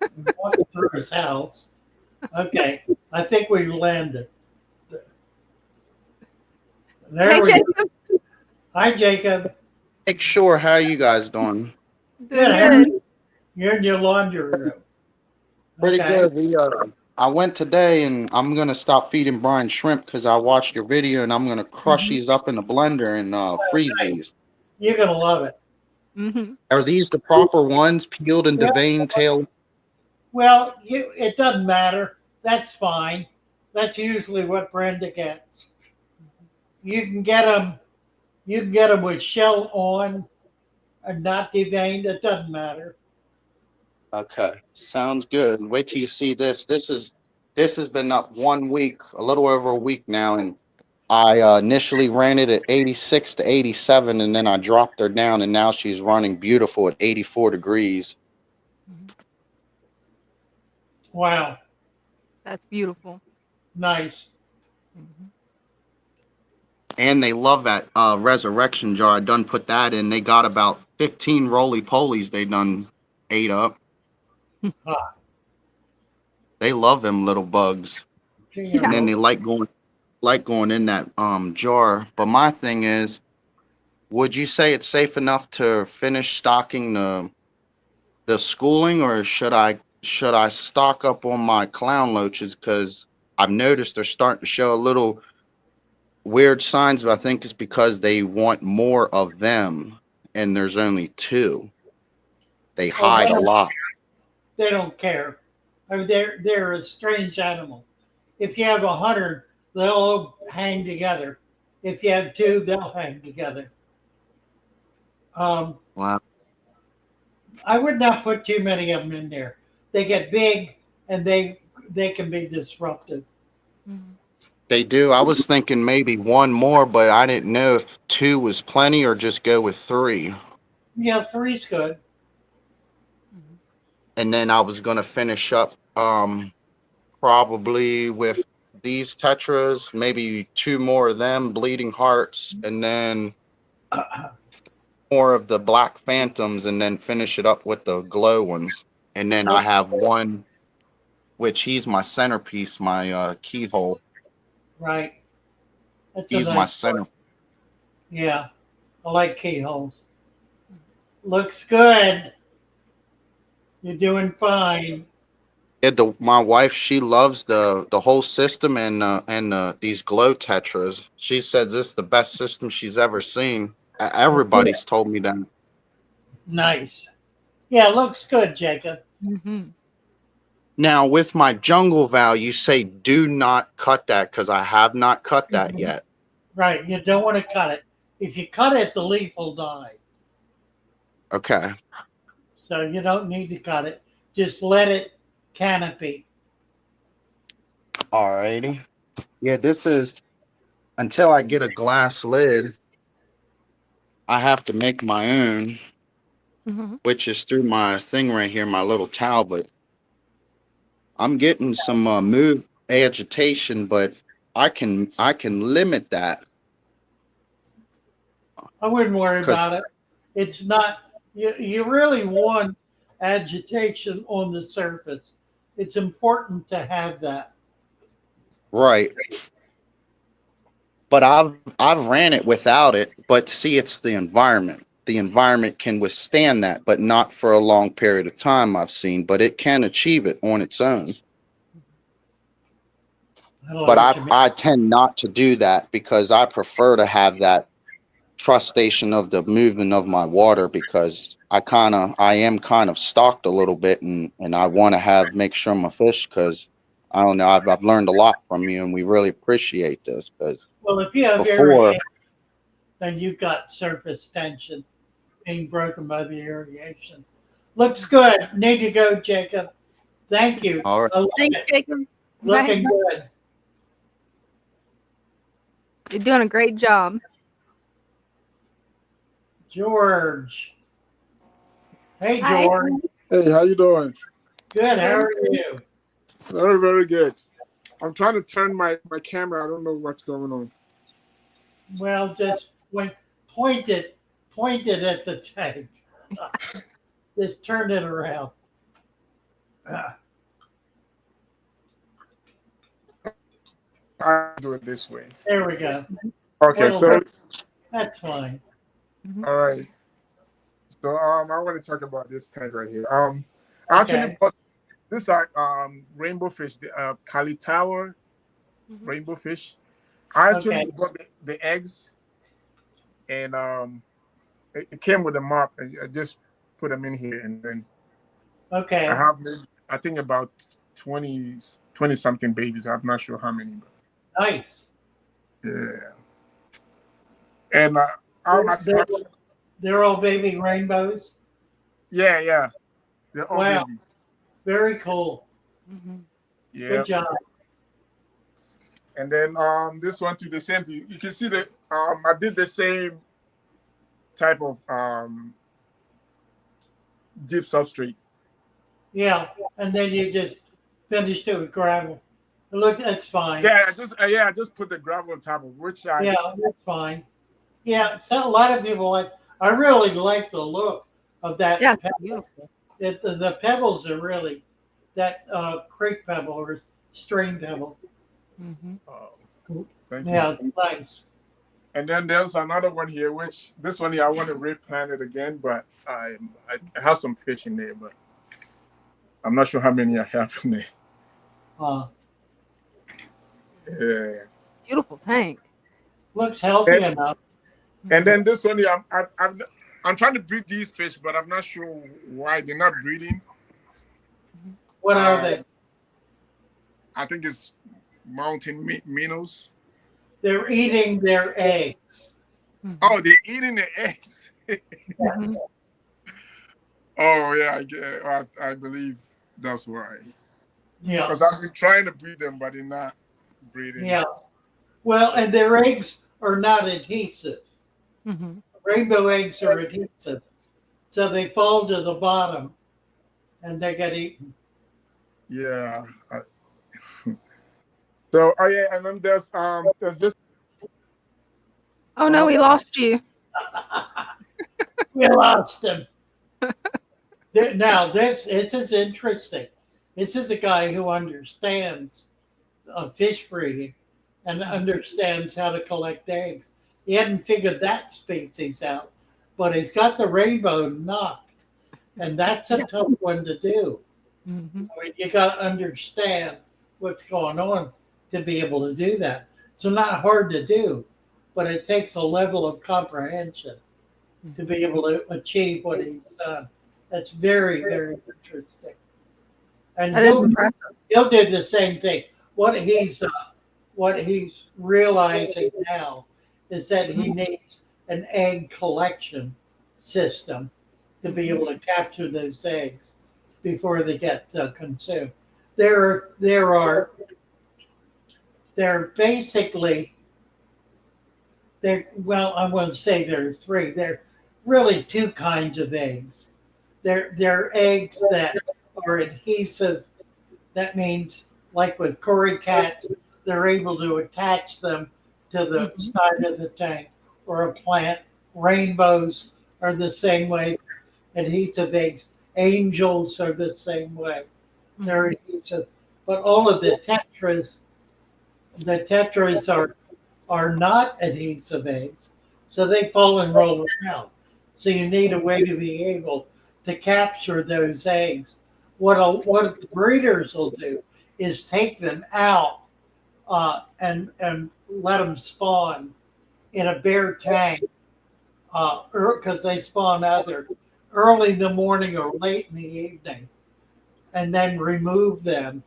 You're walking through his house. Okay. I think we've landed. There Hey, we go. Jacob. Hi, Jacob. Make sure, how you guys doing? Doing Good. good. You're in your laundry room. Pretty Okay. good. I went today and I'm gonna stop feeding Brian shrimp because I watched your video and I'm gonna crush these up in the blender and freeze these. You're going to love it. Mm-hmm. Are these the proper ones, peeled and Yeah. deveined tail? Well, it doesn't matter. That's fine. That's usually what Brenda gets. You can get them. You can get them with shell on, not deveined, it doesn't matter. Okay, sounds good. Wait till you see this. This has been up 1 week, a little over a week now, and I initially ran it at 86 to 87, and then I dropped her down, and now she's running beautiful at 84 degrees. Wow, That's beautiful. nice. Mhm. And they love that resurrection jar. I done put that in. They got about 15 roly polies they done ate up. Huh. They love them little bugs. And Yeah. then they like going in that jar. But my thing is, would you say it's safe enough to finish stocking the schooling, or should I stock up on my clown loaches? Because I've noticed they're starting to show a little weird signs, but I think it's because they want more of them, and there's only two. They Oh, hide a lot. they don't care. I mean, they're a strange animal. If you have 100, they'll all hang together. If you have two, they'll hang together. Um, Wow. I would not put too many of them in there. They get big and they can be disruptive. Mhm. They do. I was thinking maybe one more, but I didn't know if two was plenty or just go with three. Yeah, three's good. Mhm. And then I was gonna finish up probably with these tetras, maybe two more of them, bleeding hearts, and then more of the black phantoms, and then finish it up with the glow ones. And then I Oh, have one, which he's my centerpiece, my keyhole. right. That's a He's my nice one. center. Yeah, I like keyholes. Looks good. You're doing fine. Yeah, my wife, she loves the whole system, and these glow tetras. She says this is the best system she's ever seen. Well, good. Everybody's told me that. Nice. Yeah, looks good, Jacob. Mhm. Now, with my jungle vow, you say do not cut that because I have not cut that Mhm. yet. Right. You don't want to cut it. If you cut it, the leaf will die. Okay. So you don't need to cut it. Just let it canopy. Alrighty. Yeah, this is until I get a glass lid, I have to make my own, Mhm. which is through my thing right here, my little tablet. I'm getting some mood agitation, but I can limit that I wouldn't worry because about it. It's not, you really want agitation on the surface. It's important to have that. right. But I've ran it without it. But see, it's the environment. The environment can withstand that, but not for a long period of time. I've seen, but it can achieve it on its own. I don't know But what I you mean. I tend not to do that because I prefer to have that trustation of the movement of my water because I am kind of stalked a little bit and I want to have make sure my fish because I don't know I've learned a lot from you and we really appreciate this because Well, if you have before irrigation, then you've got surface tension being broken by the irrigation. Looks good. Need to go, Jacob. Thank you. all right. I like Thanks, it. Jacob. Bye. Looking good. You're doing a great job. George. Hey, Hi. George. Hey, how you doing? Good. How Good. are you? Very, very good. I'm trying to turn my camera. I don't know what's going on. Well, just point it, point it at the tank. Just turn it around. I'll do it this way. There we go. Okay, That'll so work. That's fine. Mhm. all right. So I want to talk about this tank right here. I actually Okay. bought this rainbow fish, the Kali Tower Mhm. rainbow fish. I Okay. actually bought the eggs, and it came with a mop, and I just put them in here, and then I Okay. have I think about 20 something babies. I'm not sure how many, but Nice. yeah. And They're, they're, They're all baby rainbows. Yeah, yeah. They're all Wow, babies. very cool. Yeah. Good job. And then this one too, the same thing. You can see that I did the same type of deep substrate. Yeah, and then you just finished it with gravel. Look, that's fine. Yeah, I just put the gravel on top of which I Yeah, that's fine. Yeah, so a lot of people like. I really like the look of that. Yeah, it's beautiful. The pebbles are really that creek pebble or stream pebble. thank you. Yeah, it's nice. And then there's another one here, which this one here I want to replant it again, but I have some fish in there, but I'm not sure how many I have in there. Uh, Yeah. Beautiful tank. looks healthy enough. And then this one here, I'm trying to breed these fish, but I'm not sure why they're not breeding. What are they? I think it's mountain minnows. They're eating their eggs. Oh, they're eating the eggs. Oh yeah, I believe that's why. Yeah, Because I've been trying to breed them, but they're not breeding. yeah. Well, and their eggs are not adhesive. Rainbow eggs are adhesive, so they fall to the bottom, and they get eaten. Yeah. So oh yeah, and then there's this. Oh no, we lost you. We lost him. Now this is interesting. This is a guy who understands fish breeding and understands how to collect eggs. He hadn't figured that species out, but he's got the rainbow knocked, and that's a tough one to do. I mean, you got to understand what's going on to be able to do that. It's not hard to do, but it takes a level of comprehension to be able to achieve what he's done. That's very, very interesting. And That is impressive. he'll do the same thing. What he's realizing now is that he needs an egg collection system to be able to capture those eggs before they get consumed. There are basically well, I want to say there are three. There are really two kinds of eggs. There are eggs that are adhesive. That means, like with cory cats, they're able to attach them to the side of the tank or a plant. Rainbows are the same way. Adhesive eggs. Angels are the same way. They're adhesive. But all of the tetras are not adhesive eggs, so they fall and roll around. So you need a way to be able to capture those eggs. What the breeders will do is take them out and let them spawn in a bare tank because they spawn either early in the morning or late in the evening, and then remove them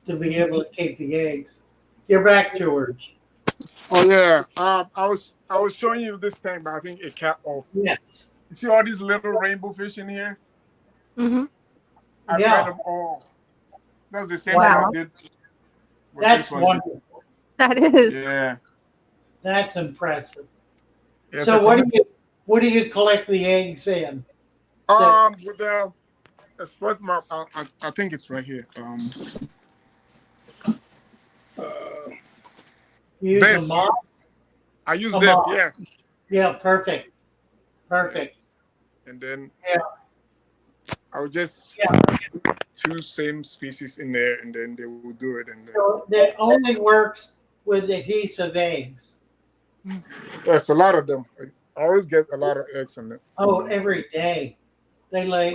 to be able to keep the eggs. You're back, George. Oh yeah. I was showing you this thing, but I think it cut off. Yes. You see all these little rainbow fish in here? I Yeah. bred them all. That's the same Wow. thing I did. with That's this one. wonderful. That is. Yeah. That's impressive. Yeah, So what do you collect the eggs in? with the spot map, I think it's right here. You use a This. mop? I use A this, mop. yeah. Yeah, perfect. Perfect. And then Yeah. I would just two same species in there, and then they will do it. And then So that only works with adhesive eggs. there's a lot of them. I always get a lot of eggs in it. Oh, every day. They lay.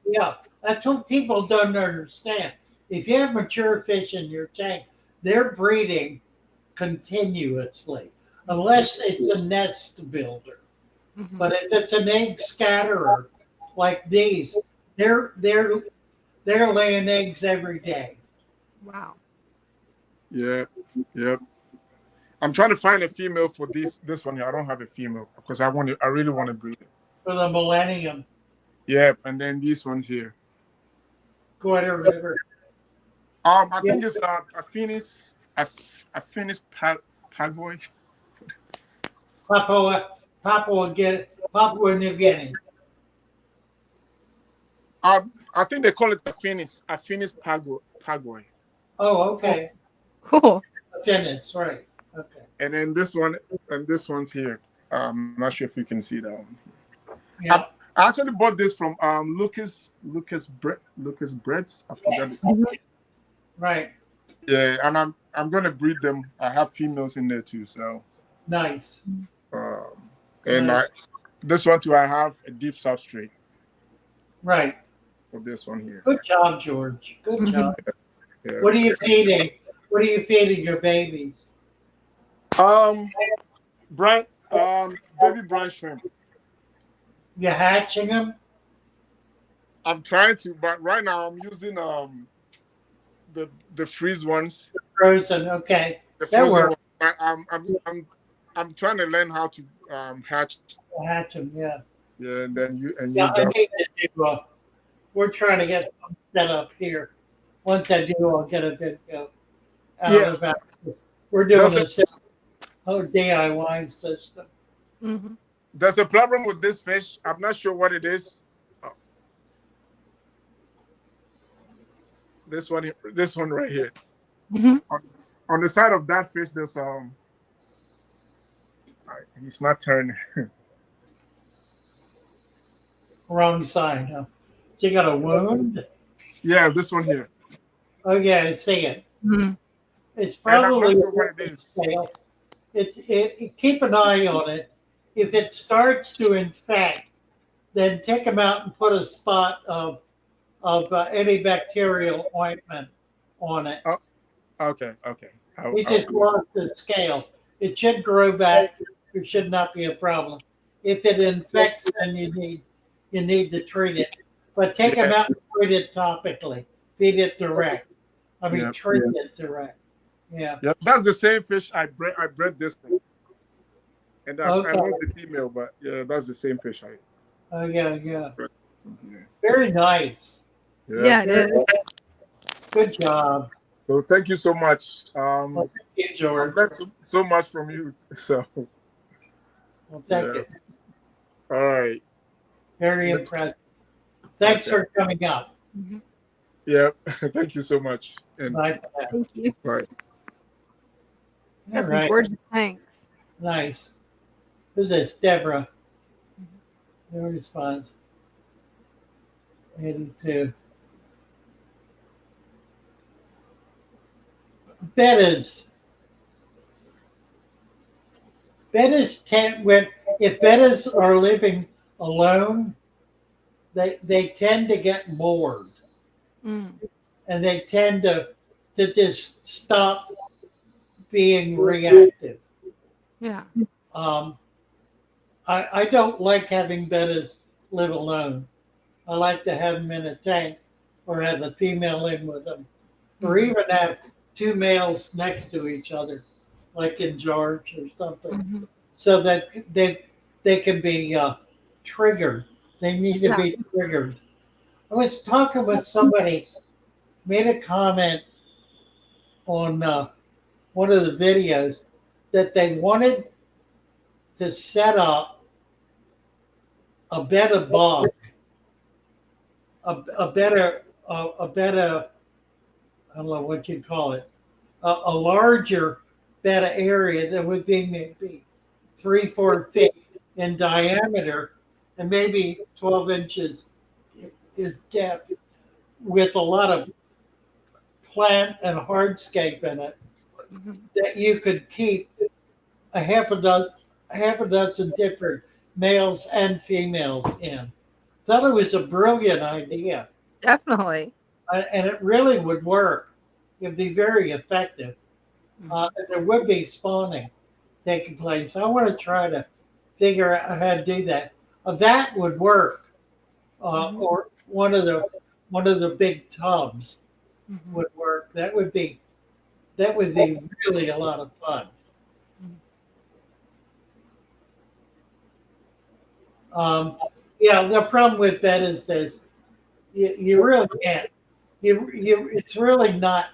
Yeah, that's what people don't understand. If you have mature fish in your tank, they're breeding continuously, unless it's a nest builder. But if it's an egg scatterer like these, they're laying eggs every day. Wow. Yeah, yep. I'm trying to find a female for this one here. I don't have a female because I really want to breed it. For the millennium. Yep, and then these ones here. Quarter River. I think it's a Finnish pagoi. Papua New Guinea. I think they call it a Finnish pagoi. Oh, okay. Cool. Finnish, right. Okay. And then this one and this one's here. I'm not sure if you can see that one. Yeah. I actually bought this from Lucas Breads. I forgot it. Right. Yeah, and I'm gonna breed them. I have females in there too, so Nice. and Nice. this one too, I have a deep substrate Right. for this one here. Good job, George. Good job. Yeah. What are you feeding? What are you feeding your babies? Brine, baby brine shrimp. You hatching them? I'm trying to, but right now I'm using the freeze ones. Frozen. Okay. The That frozen works. ones. I'm trying to learn how to hatch. Hatch them. Yeah. Yeah, and then Yeah. use I that. need to do. We're trying to get some set up here. Once I do, I'll get a video out about this. We're doing a DIY system. Mm-hmm. There's a problem with this fish. I'm not sure what it is. This one right here. Mm-hmm. On the side of that fish, there's he's not turning. Wrong side. Huh? So you got a wound? Yeah, this one here. Oh yeah, I see it. Mm-hmm. It's And I'm not probably sure what it is. keep an eye on it. If it starts to infect, then take them out and put a spot of antibacterial ointment on it. Oh, okay. We just lost the scale. It should grow back. It should not be a problem. If it infects, then you need to treat it. But take them out and treat it topically. Feed it direct. Treat it direct. Yeah. Yeah, that's the same fish I bred this from. And I Okay. love the female, but yeah, that's the same fish Oh yeah. bred. Very nice. Yeah, it is. Good job. So thank you so much. Well, thank you, I George. learned so much from you. So Well, thank you. all right. Very impressive. Thanks for coming up. Mm-hmm. Yeah. Thank you so much. And Bye for now. Thank you. bye. That's All some right. gorgeous tanks. Nice. Who's this? Deborah. No response. 82. Bettas if bettas are living alone, they tend to get bored. Mm. And they tend to just stop being reactive. Yeah. I don't like having bettas live alone. I like to have them in a tank or have a female in with them, or even have two males next to each other, like in George or something, so that they can be triggered. They need to be triggered. I was talking with somebody, made a comment on one of the videos that they wanted to set up a bed of bog, a better, I don't know what you call it, a larger bed of area that would be maybe 3-4 feet in diameter and maybe 12 inches in depth, with a lot of plant and hardscape in it, that you could keep a half a dozen different males and females in. Thought it was a brilliant idea. Definitely. And it really would work. It'd be very effective. There would be spawning taking place. I want to try to figure out how to do that. That would work. Or one of the big tubs would work. That would be really a lot of fun. Yeah, the problem with that is this: you really can't. It's really not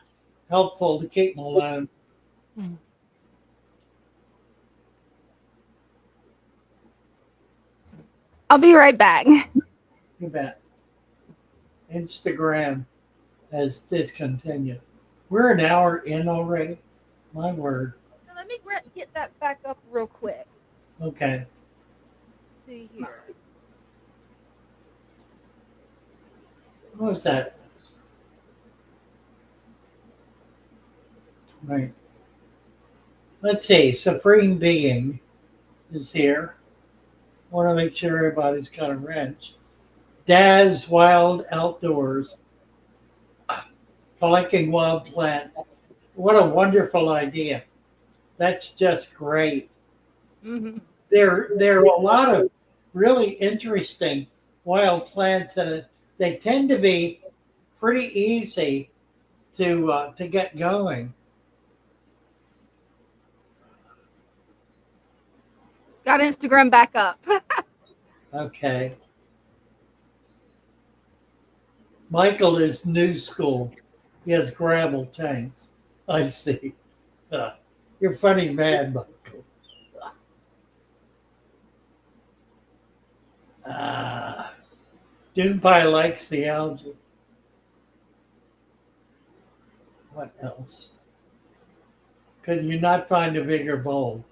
helpful to keep them alone. I'll be right back. You bet. Instagram has discontinued. We're an hour in already. My word. Now, let me get that back up real quick. Okay. See here. What was that? Right. Let's see. Supreme Being is here. Want to make sure everybody's got a wrench. Daz Wild Outdoors, collecting wild plants. What a wonderful idea. That's just great. Mm-hmm. There are a lot of really interesting wild plants, and they tend to be pretty easy to get going. Got Instagram back up. Okay. Michael is new school. He has gravel tanks. I see. You're funny man, Michael. Doom Pie likes the algae. What else? Could you not find a bigger bowl?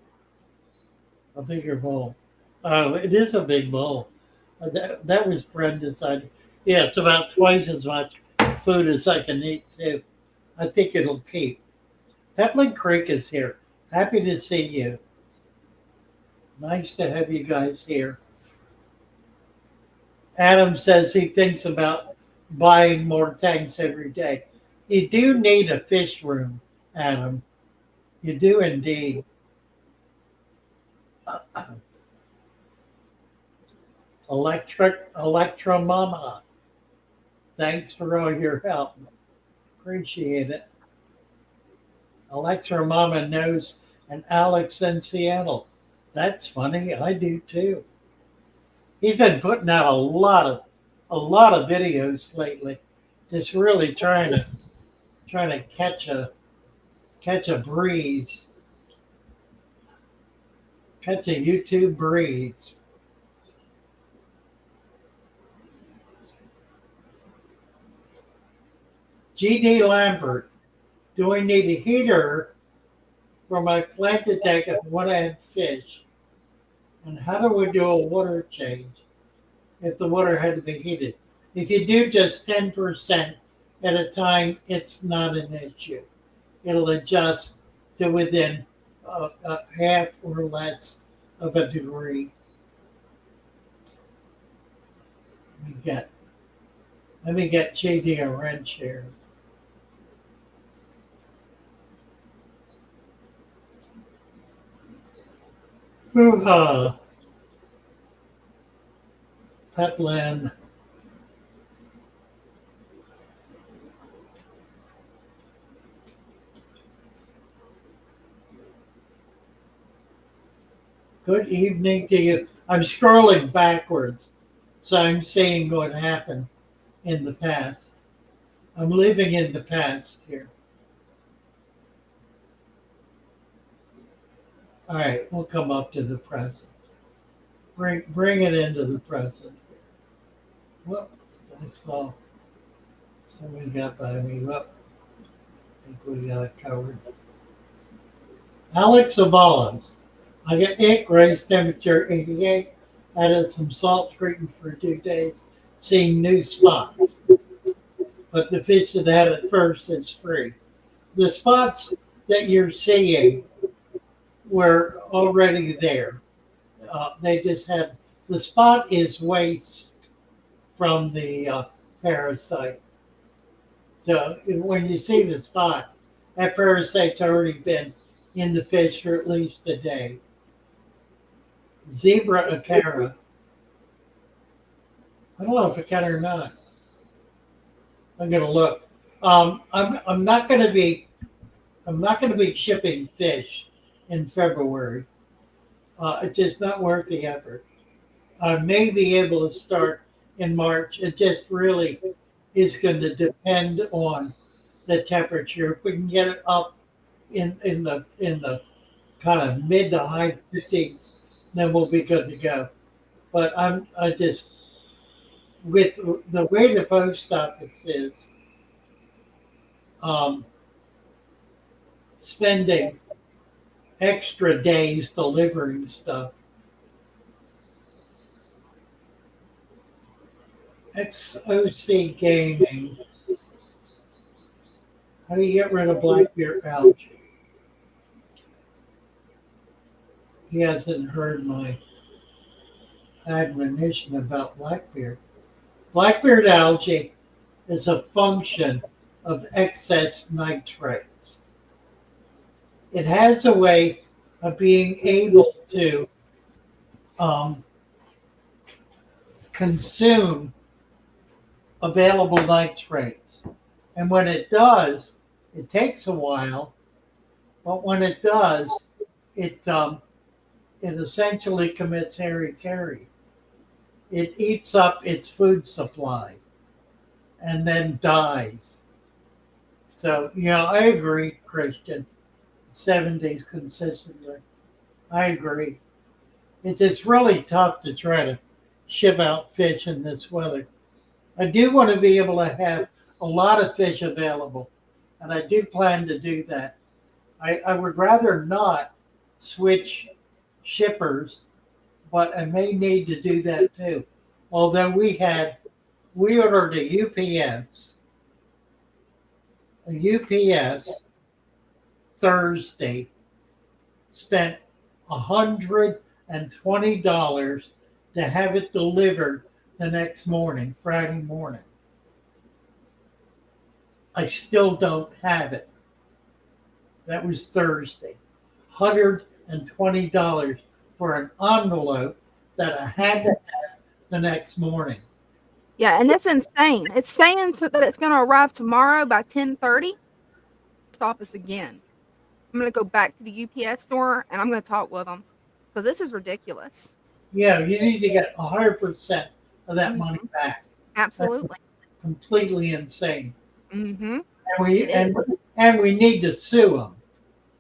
A bigger bowl. Oh, it is a big bowl. That was Brenda's idea. Yeah, it's about twice as much food as I can eat, too. I think it'll keep. Peplin Creek is here. Happy to see you. Nice to have you guys here. Adam says he thinks about buying more tanks every day. You do need a fish room, Adam. You do indeed. Electra Mama. Thanks for all your help. Appreciate it. Electra Mama knows an Alex in Seattle. That's funny. I do too. He's been putting out a lot of videos lately. Just really trying to catch a breeze. Catch a YouTube breeze. GD Lambert, do I need a heater for my plant to take if I want to add fish? And how do we do a water change if the water had to be heated? If you do just 10% at a time, it's not an issue. It'll adjust to within a half or less of a degree. Let me get JD a wrench here. Hoo-ha. Petland. Good evening to you. I'm scrolling backwards, so I'm seeing what happened in the past. I'm living in the past here. All right, we'll come up to the present. Bring it into the present. Whoop, I saw somebody got by me. Whoop, I think we got it covered. Alex Avalos. I get 8 grace temperature 88. Added some salt treatment for 2 days. Seeing new spots. But the fish that had it first is free. The spots that you're seeing were already there. They just had, the spot is waste from the parasite. So when you see the spot, that parasite's already been in the fish for at least a day. Zebra acara. I don't know if I can or not. I'm gonna look. I'm not gonna be shipping fish in February. It's just not worth the effort. I may be able to start in March. It just really is going to depend on the temperature. If we can get it up in the kind of mid to high 50s, then we'll be good to go. But I just with the way the post office is um, spending extra days delivering stuff. XOC Gaming. How do you get rid of black bear algae? He hasn't heard my admonition about Blackbeard. Blackbeard algae is a function of excess nitrates. It has a way of being able to um, consume available nitrates. And when it does, it takes a while, but when it does, it essentially commits harry-carry. It eats up its food supply and then dies. So, I agree, Christian. 7 days consistently. I agree. It's just really tough to try to ship out fish in this weather. I do want to be able to have a lot of fish available, and I do plan to do that. I would rather not switch shippers, but I may need to do that too. Although we ordered a UPS Thursday, spent $120 to have it delivered the next morning, Friday morning. I still don't have it. That was Thursday. $120 for an envelope that I had to have the next morning. Yeah, and that's insane. It's saying that it's going to arrive tomorrow by 10:30. Stop us again. I'm going to go back to the UPS store and I'm going to talk with them because this is ridiculous. Yeah, you need to get 100% of that money back. Absolutely. That's completely insane. Mm-hmm. And we need to sue them.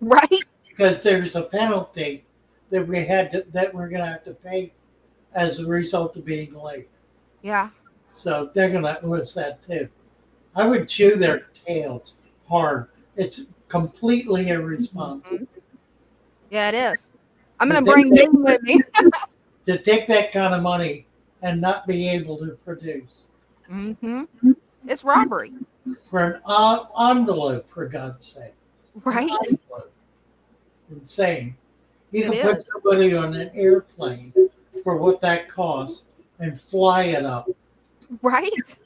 Right. Because there's a penalty that we're going to have to pay as a result of being late. Yeah. So they're going to owe us that too. I would chew their tails hard. It's completely irresponsible. Mm-hmm. Yeah, it is. I'm going to bring Nick with me. To take that kind of money and not be able to produce. Mm-hmm. It's robbery. For an envelope, for God's sake. Right. Insane. You can put somebody on an airplane for what that costs and fly it up. Right.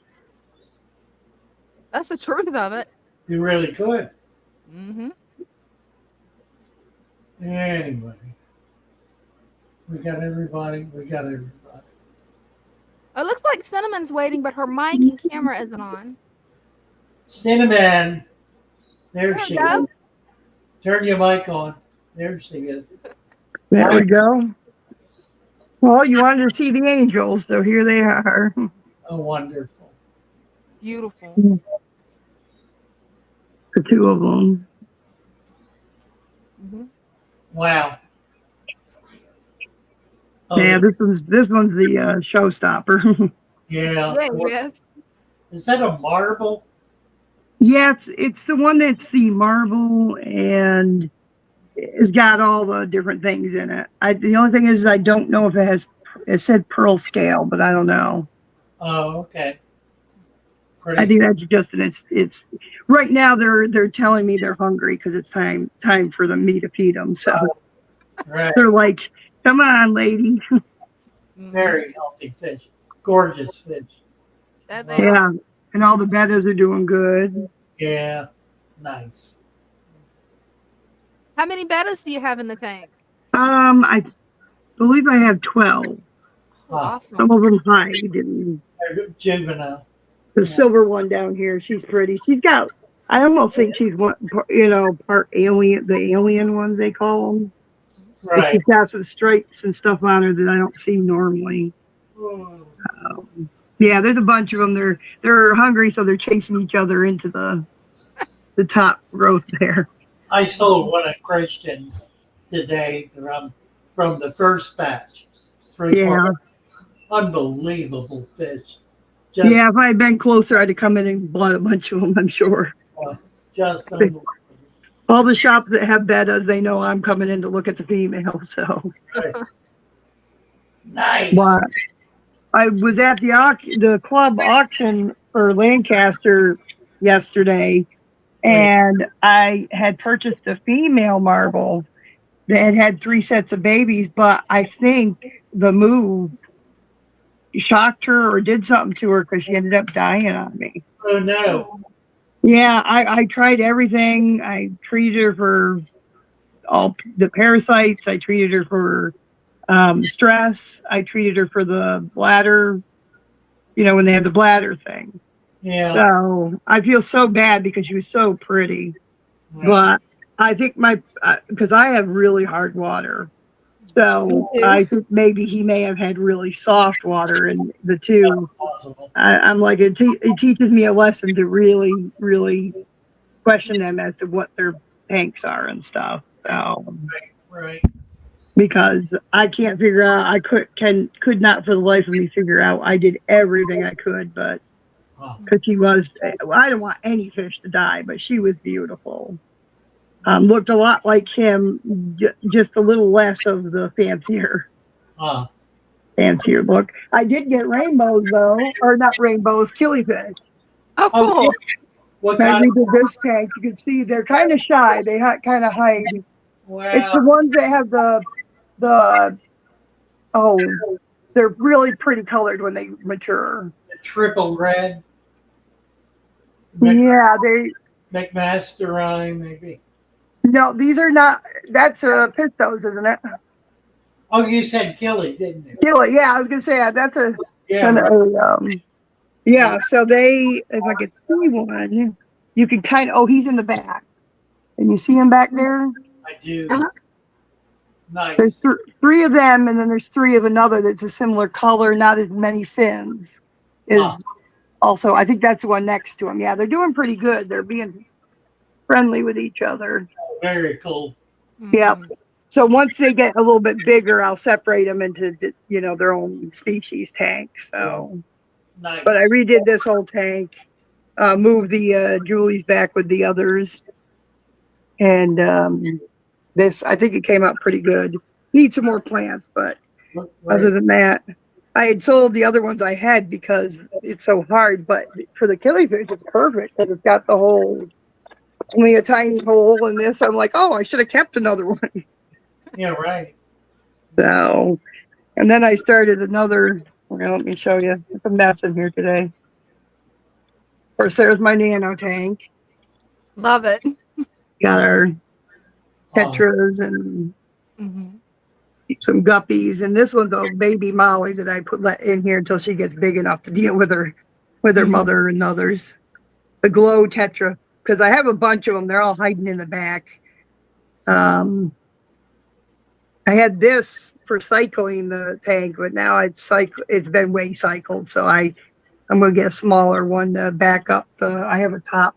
That's the truth of it. You really could. Mm-hmm. Anyway. We got everybody. It looks like Cinnamon's waiting, but her mic and camera isn't on. Cinnamon. There she is. Turn your mic on. There she is. There we go. Well, you wanted to see the angels, so here they are. Oh, wonderful. Beautiful. The two of them. Mm-hmm. Wow. Yeah, this one's the showstopper. Yeah. Yes. Is that a marble? Yeah, it's the one that's the marble and it's got all the different things in it. The only thing is I don't know if it said pearl scale, but I don't know. Oh, okay. I think that's just it's right now they're telling me they're hungry because it's time for me to feed them. So they're like, come on, lady. Very healthy fish. Gorgeous fish. Yeah. And all the bettas are doing good. Yeah. Nice. How many bettas do you have in the tank? I believe I have 12. Awesome. Some of them hide. And juvenile. The silver one down here, she's pretty. I almost think she's one, part alien, the alien ones they call them. Right. She's got some stripes and stuff on her that I don't see normally. Yeah, there's a bunch of them. They're hungry, so they're chasing each other into the top growth there. I sold one of Christian's today from the first batch. Yeah. Unbelievable fish. Yeah, if I had been closer, I'd have come in and bought a bunch of them, I'm sure. Just unbelievable. All the shops that have bettas, they know I'm coming in to look at the female, so. Right. Nice. But I was at the club auction for Lancaster yesterday, and I had purchased a female marble that had 3 sets of babies, but I think the move shocked her or did something to her because she ended up dying on me. Oh no. Yeah, I tried everything. I treated her for all the parasites. I treated her for stress. I treated her for the bladder, when they have the bladder thing. Yeah. So I feel so bad because she was so pretty. Yeah. But I think because I have really hard water. So I think maybe he may have had really soft water, and the two. I'm like, it teaches me a lesson to really, really question them as to what their tanks are and stuff. So, Right. because I can't figure out, I could not for the life of me figure out. I did everything I could, but because she was, I don't want any fish to die, but she was beautiful. Looked a lot like him, just a little less of the fancier look. I did get rainbows though, or not rainbows, killifish. Oh, cool. What When kind we did this tank, you can see they're kind of shy. They kind of hide. It's the ones that have they're really pretty colored when they mature. triple red? Yeah, McMasterine, maybe. No, these are not. That's pistos, isn't it? Oh, you said Killy, didn't you? Killy, yeah. I was gonna say that's a kind of yeah. So if I could see one, you can kind of. Oh, he's in the back. Can you see him back there? I do. Nice. There's 3 of them, and then there's 3 of another that's a similar color, not as many fins. Also, I think that's the one next to him. Yeah, they're doing pretty good. They're being friendly with each other. Very cool. Yeah. So once they get a little bit bigger, I'll separate them into their own species tank. So, Nice. But I redid this whole tank, moved the Julie's back with the others, and this I think it came out pretty good. Need some more plants, but other than that, I had sold the other ones I had because it's so hard. But for the killifish, it's perfect because it's got only a tiny hole in this. I'm like, oh, I should have kept another one. Yeah, right. So, and then I started another. Well, let me show you. It's a mess in here today. Of course, there's my nano tank. Love it. Got our tetras and some guppies, and this one's a baby Molly that I let in here until she gets big enough to deal with her mother and others. The glow tetra, because I have a bunch of them. They're all hiding in the back. I had this for cycling the tank, but now it's been way cycled, so I'm gonna get a smaller one to back up I have a top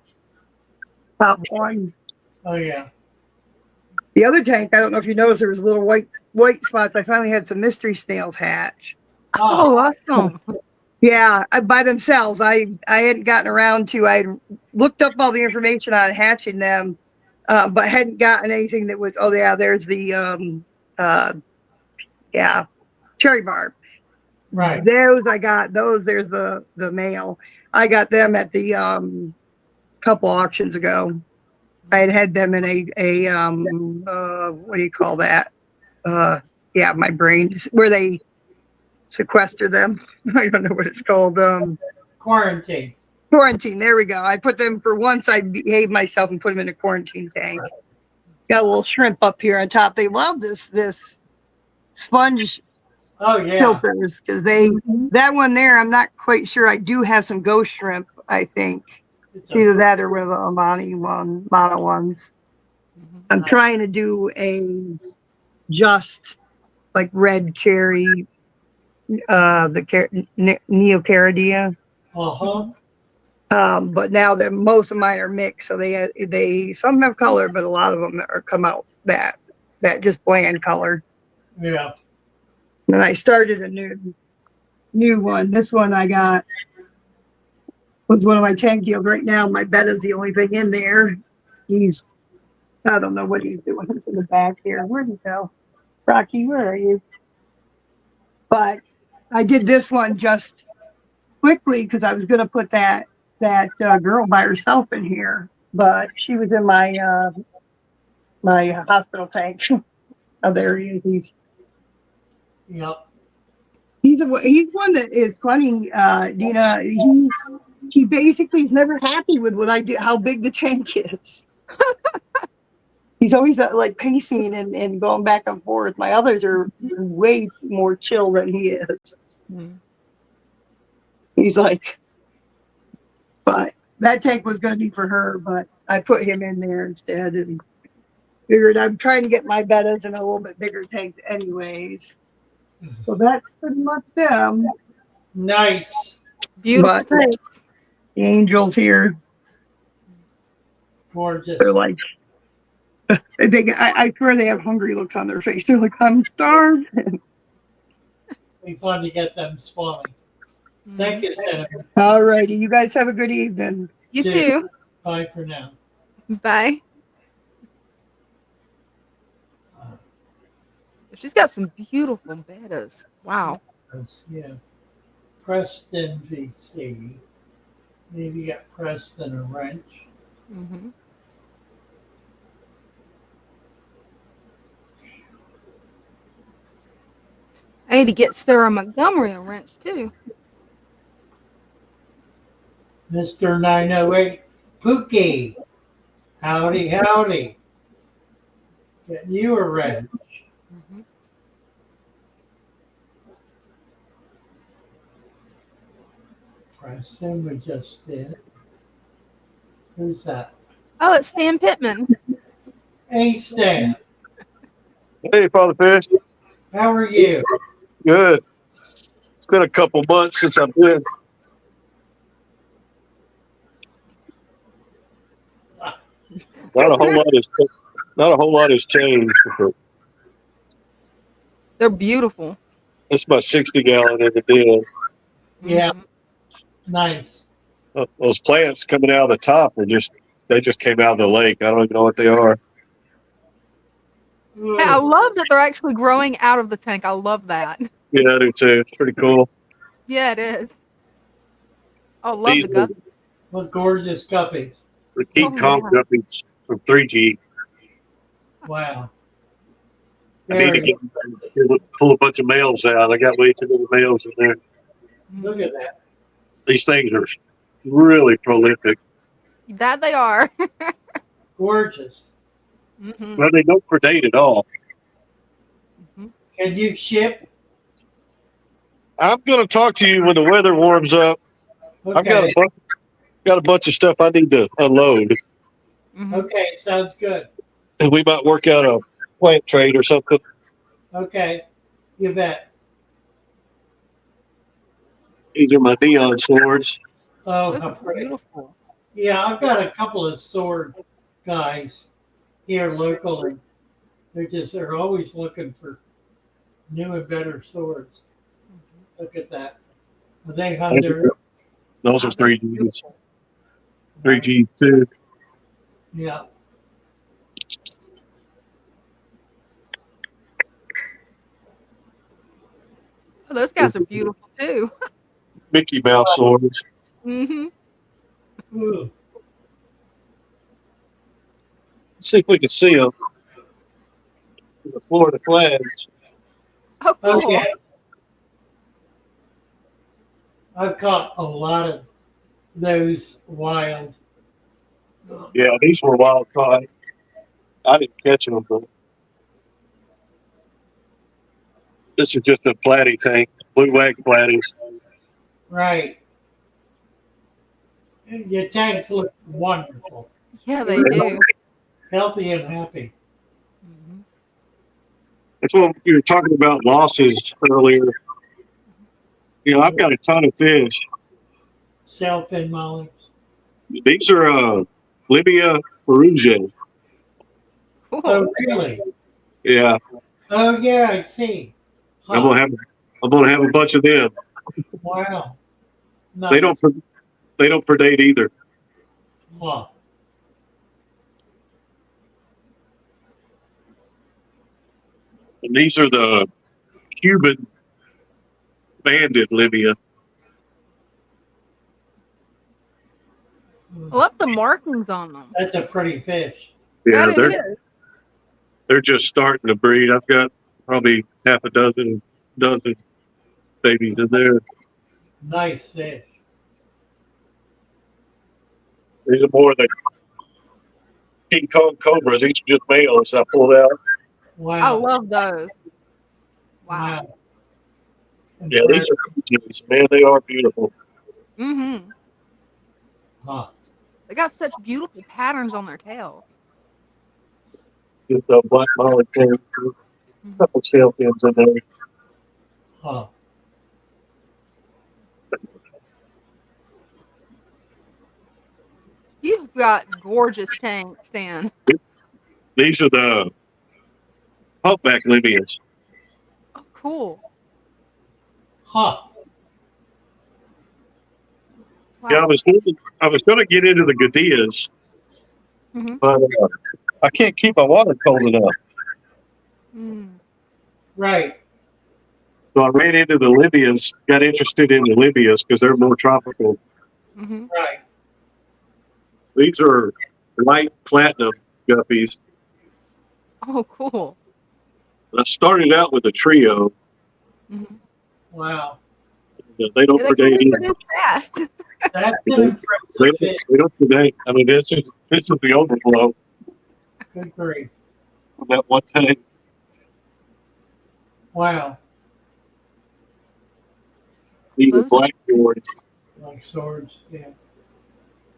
one. Oh yeah. The other tank, I don't know if you noticed, there was little white spots. I finally had some mystery snails hatch. Oh, awesome. Yeah, by themselves. I hadn't gotten around to. I looked up all the information on hatching them, but hadn't gotten anything that was. Oh yeah, there's the cherry barb. Right. Those I got. Those there's the male. I got them at the couple auctions ago. I had them in a what do you call that? My brain, where they sequester them. I don't know what it's called. Quarantine. There we go. I put them for once. I behaved myself and put them in a quarantine tank. Got a little shrimp up here on top. They love this sponge filters because that one there. I'm not quite sure. I do have some ghost shrimp. I think it's either that or with a mono ones. I'm trying to do just like red cherry Neocaridea. Uh-huh. But now that most of mine are mixed, so they some have color, but a lot of them are come out that just bland color. Yeah. And I started a new one. This one I got was one of my tank deals. Right now, my bed is the only thing in there. I don't know what he's doing. It's in the back here. Where'd he go? Rocky, where are you? But I did this one just quickly because I was going to put that girl by herself in here, but she was in my hospital tank. Oh, there he is. Yep. He's one that is funny, Dina. He basically is never happy with what I do, how big the tank is. He's always like pacing and going back and forth. My others are way more chill than he is. Mm. He's like, but that tank was going to be for her, but I put him in there instead and figured I'm trying to get my bettas in a little bit bigger tanks anyways. So that's pretty much them. Nice. Beautiful But tanks. the angels here, Gorgeous. they're like, I swear they have hungry looks on their face. They're like, I'm starved. Be fun to get them spawning. Thank you, Senator. All righty. You guys have a good evening. You too. Bye for now. Bye. She's got some beautiful bettas. Wow. Yeah. Preston VC. Maybe you got Preston a wrench. Mm-hmm. I need to get Sarah Montgomery a wrench too. Mr. 908 Pookie. Howdy, howdy. Getting you a wrench. Mm-hmm. Preston, we just did. Who's that? Oh, it's Stan Pittman. Hey, Stan. Hey, Father Fish. How are you? Good. It's been a couple months since I've been. Not a whole lot has changed. They're beautiful. It's my 60-gallon in the den. Yeah. Mhm. Nice. Those plants coming out of the top they just came out of the lake. I don't even know what they are. Hey, I love that they're actually growing out of the tank. I love that. Yeah, I do too. It's pretty cool. Yeah, it is. I love the guppies. What gorgeous guppies. The King Oh, Kong yeah. guppies from 3G. Wow. I need to pull a bunch of males out. I got way too many males in there. Look at that. These things are really prolific. That they are. Gorgeous. Mm-hmm. But they don't predate at all. Mm-hmm. Can you ship? I'm going to talk to you when the weather warms up. Okay. I've got a bunch of stuff I need to unload. Mm-hmm. Okay, sounds good. And we might work out a plant trade or something. Okay, you bet. These are my neon swords. Oh, Those how are pretty. beautiful. Yeah, I've got a couple of sword guys here locally. They're always looking for new and better swords. Look at that. Are they Honduran? Those are 3Gs. 3G too. Yeah. Oh, those guys are beautiful too. Mickey Mouse swords. Mm-hmm. Ooh. Let's see if we can see them. The Florida flags. Oh, cool. Okay. I've caught a lot of those wild. Yeah, these were wild caught. I didn't catch them, but this is just a platy tank, blue wag platies. Right. Your tanks look wonderful. Yeah, they do. Healthy and happy. Mm-hmm. That's what you were talking about losses earlier. I've got a ton of fish. Sailfin mollies. These are Libya Perugia. Cool. Oh, really? Yeah, Oh, yeah, I see. I'm Huh. gonna have a bunch of them. Wow. They Nice. don't predate either. Huh. And these are the Cuban banded Libya. I love the markings on them. That's a pretty fish. Yeah, That it is. they're just starting to breed. I've got probably half a dozen babies in there. Nice fish. These are more than King Kong cobras. These are just males I pulled out. I Wow. love those. Wow. Wow. Yeah, these are pigeons. Man, they are beautiful. Mm-hmm. Huh. They got such beautiful patterns on their tails. Just a black molly tail, a couple sailfins in there. Huh. You've got gorgeous tanks, Dan. These are the humpback Libyans. Oh, cool. Huh. Wow. Yeah, I was going to get into the Gadillas, Mhm. but I can't keep my water cold enough. Mm. Right. So I ran into the Libyans, got interested in the Libyans because they're more tropical. Mhm. Right. These are light platinum guppies. Oh, cool. I started out with a trio. Mhm. Wow. They don't Yeah, they can predate either. reproduce fast. That's an impressive fish. They don't predate. I mean, this is the overflow Good grief. of that one tank. Wow. These are Those- black cords. Like swords. Yeah.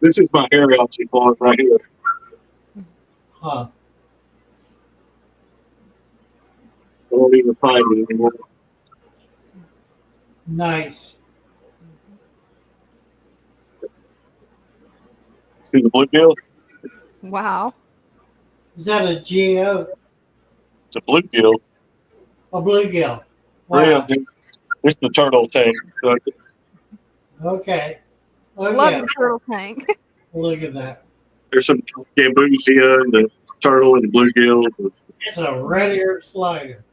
This is my hair algae farm right here. Huh. I don't even find it anymore. Nice. See the bluegill? Wow. Is that a geo? It's a bluegill. A bluegill. Wow. Wow. It's the turtle tank. So Okay. Oh, Love yeah. your turtle tank. Look at that. there's some gambusia and the turtle and the bluegill. It's a red ear slider.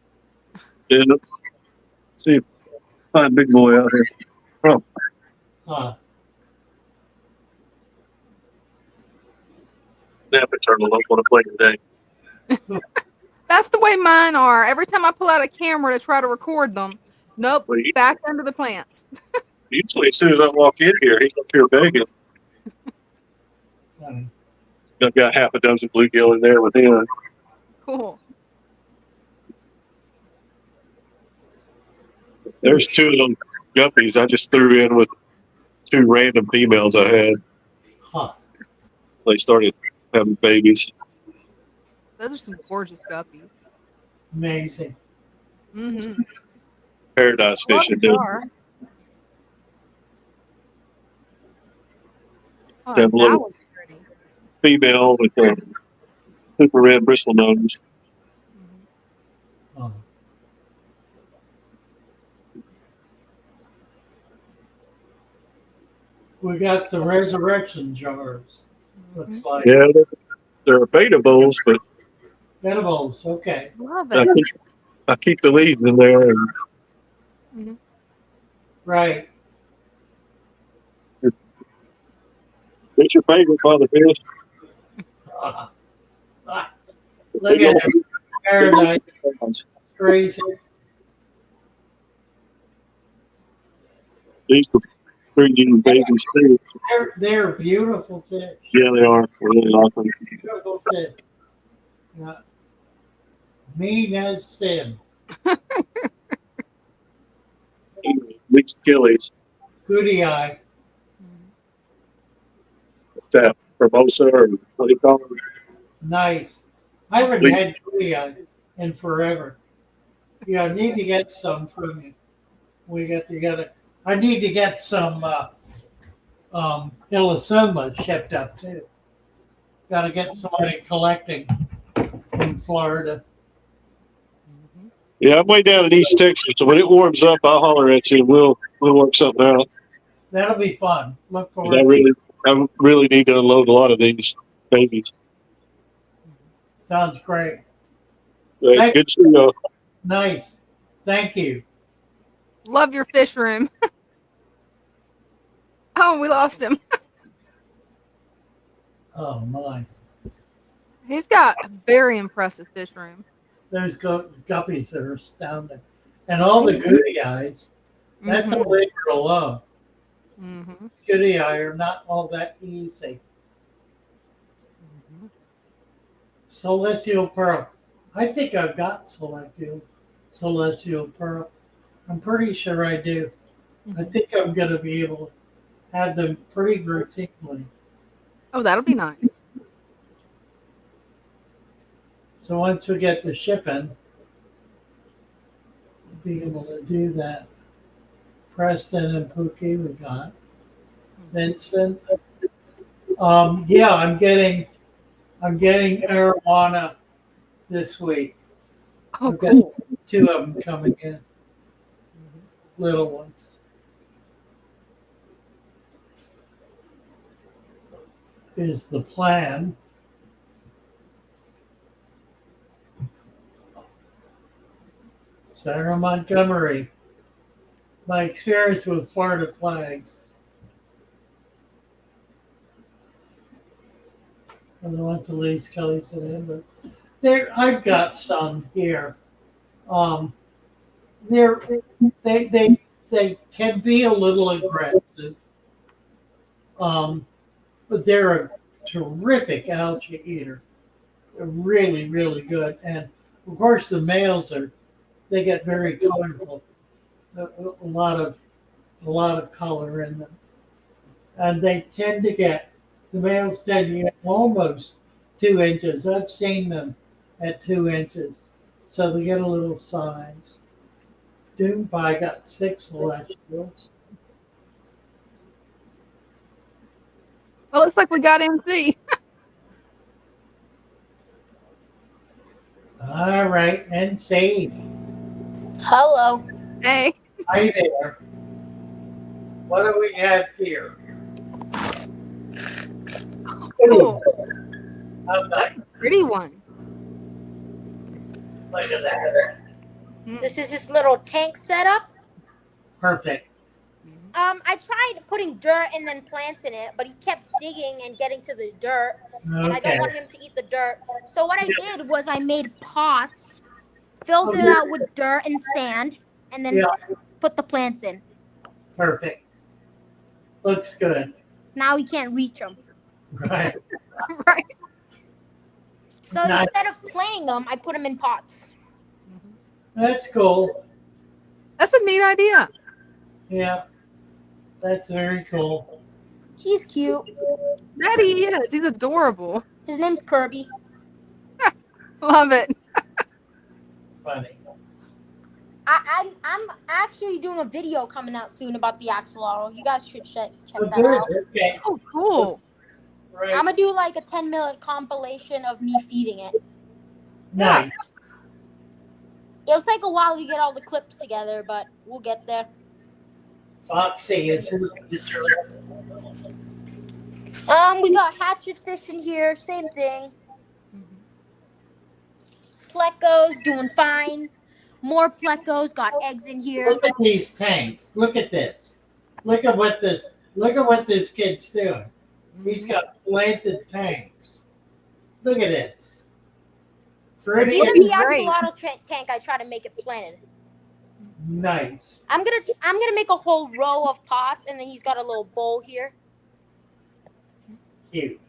And see, find big boy out here. Oh, Huh. snapper turtle. Don't want to play today. That's the way mine are. Every time I pull out a camera to try to record them, nope, Well, back under the plants. usually, as soon as I walk in here, he's up here begging. Funny. I've got half a dozen bluegill in there with him. Cool. There's two of them guppies I just threw in with two random females I had. Huh. They started having babies. Those are some gorgeous guppies. Amazing. Mm-hmm. Paradise Love fish the and Dina. jar. Oh, Have a that little was pretty. female with a super red bristle nose. Mm-hmm. Huh. We got some resurrection jars. Looks like Yeah, they're beta bowls, but edibles. Okay. Love I it. keep, I keep the leaves in there. And Mm-hmm. Right. what's your favorite, Father Fish? Ah. Look at it. Paradise. Crazy. These are bringing babies too. They're beautiful fish. Yeah, they are really awesome. Beautiful fish. Yeah. Mean as sin. Mixed killies. Goody eye. What's that? Formosa or what do you call them? Nice. I haven't Wait. had goody eye in forever. Yeah, I need to get some from you. We get together. I need to get some Illisoma shipped up too. Got to get somebody collecting in Florida. Yeah, I'm way down in East Texas, so when it warms up, I'll holler at you. And we'll work something out. That'll be fun. Look 'Cause forward. I really need to unload a lot of these babies. Sounds great. Right, Thank- good to see you. Nice. Thank you. Love your fish room. Oh, we lost him. Oh my. He's got a very impressive fish room. Those guppies that are astounding. And all the goody eyes. That's a labor of love. Mm-hmm. Goody eye are not all that easy. Celestial pearl. I think I've got celestial pearl. I'm pretty sure I do. I think I'm going to be able to have them pretty routinely. Oh, that'll be nice. So once we get to shipping, we'll be able to do that. Preston and Pookie we got. Vincent. Yeah, I'm getting arowana this week. Oh, I've got cool. 2 of them coming in. Little ones. Is the plan. Sarah Montgomery. My experience with Florida flags. I don't want to leave Kelly's in it, but I've got some here. They can be a little aggressive, but they're a terrific algae eater. They're really, really good, and of course the males they get very colorful. A lot of color in them, and the males tend to get almost 2 inches. I've seen them at 2 inches, so they get a little size. Doom Pie got 6 celestials. Well, looks like we got MC. All right, and save. Hello. Hey. Hi there. What do we have here? Cool. How nice. Pretty one. Look at that. This is his little tank setup. Perfect. I tried putting dirt and then plants in it, but he kept digging and getting to the dirt, and I don't want him to eat the dirt. So what I did was I made pots, filled it out with dirt and sand, and then put the plants in. Perfect. Looks good. Now he can't reach them. Right. Right. So instead of planting them, I put them in pots. That's cool. That's a neat idea. Yeah. That's very cool. He's cute. That he is. He's adorable. His name's Kirby. Love it. Funny. I'm actually doing a video coming out soon about the axolotl. You guys should check that Good. out. Okay. Oh, cool. Right. I'm gonna do like a 10-minute compilation of me feeding it. Nice. It'll take a while to get all the clips together, but we'll get there. Foxy is We got hatchet fish in here, same thing. Plecos doing fine. More plecos, got eggs in here. Look at these tanks. Look at this. Look at what this kid's doing. He's got planted tanks. Look at this. Pretty Even the axolotl tank, I try to make it planted. nice. I'm gonna make a whole row of pots, and then he's got a little bowl here. Cute.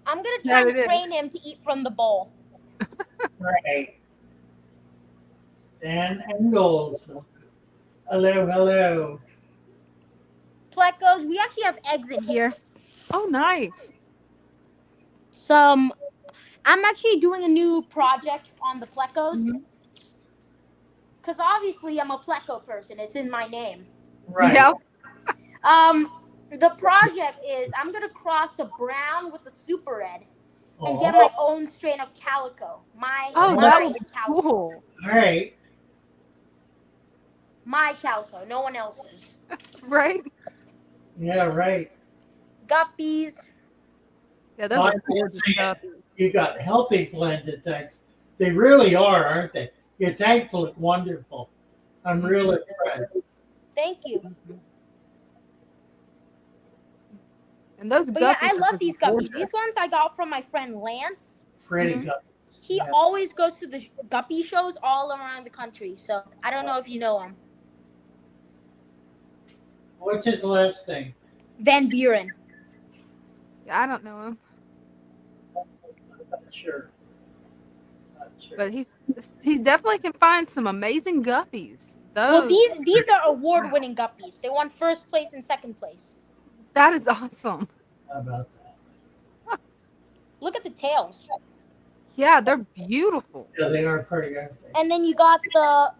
I'm gonna try and train him to eat from the bowl. Right. Dan Engels. Hello. Plecos, we actually have eggs in here. Oh, nice. I'm actually doing a new project on the plecos. Because obviously I'm a pleco person. It's in my name. Right. Yeah. The project is I'm gonna cross a brown with a super red and get Oh, my own strain of calico. Oh, Oh. that would My be calico. cool. all right. My calico, no one else's. Right? Yeah, right. Guppies. Yeah, those Well, are I can gorgeous see it. guppies. You got healthy blended tanks. They really are, aren't they? Your tanks look wonderful. I'm really impressed. Thank you. Mhm. And those But yeah, guppies I are love just these gorgeous. guppies. These ones I got from my friend Lance. Pretty Mhm. good. He Yeah. always goes to the guppy shows all around the country. So I don't know if you know him. What's his last name? Van Buren. Yeah, I don't know him, Not sure. Not sure. but he definitely can find some amazing guppies. Well, Those these are award-winning guppies. They won first place and second place. that is awesome. How about that? Look at the tails. Yeah, they're beautiful. Yeah, they are pretty, aren't they? And then you got the.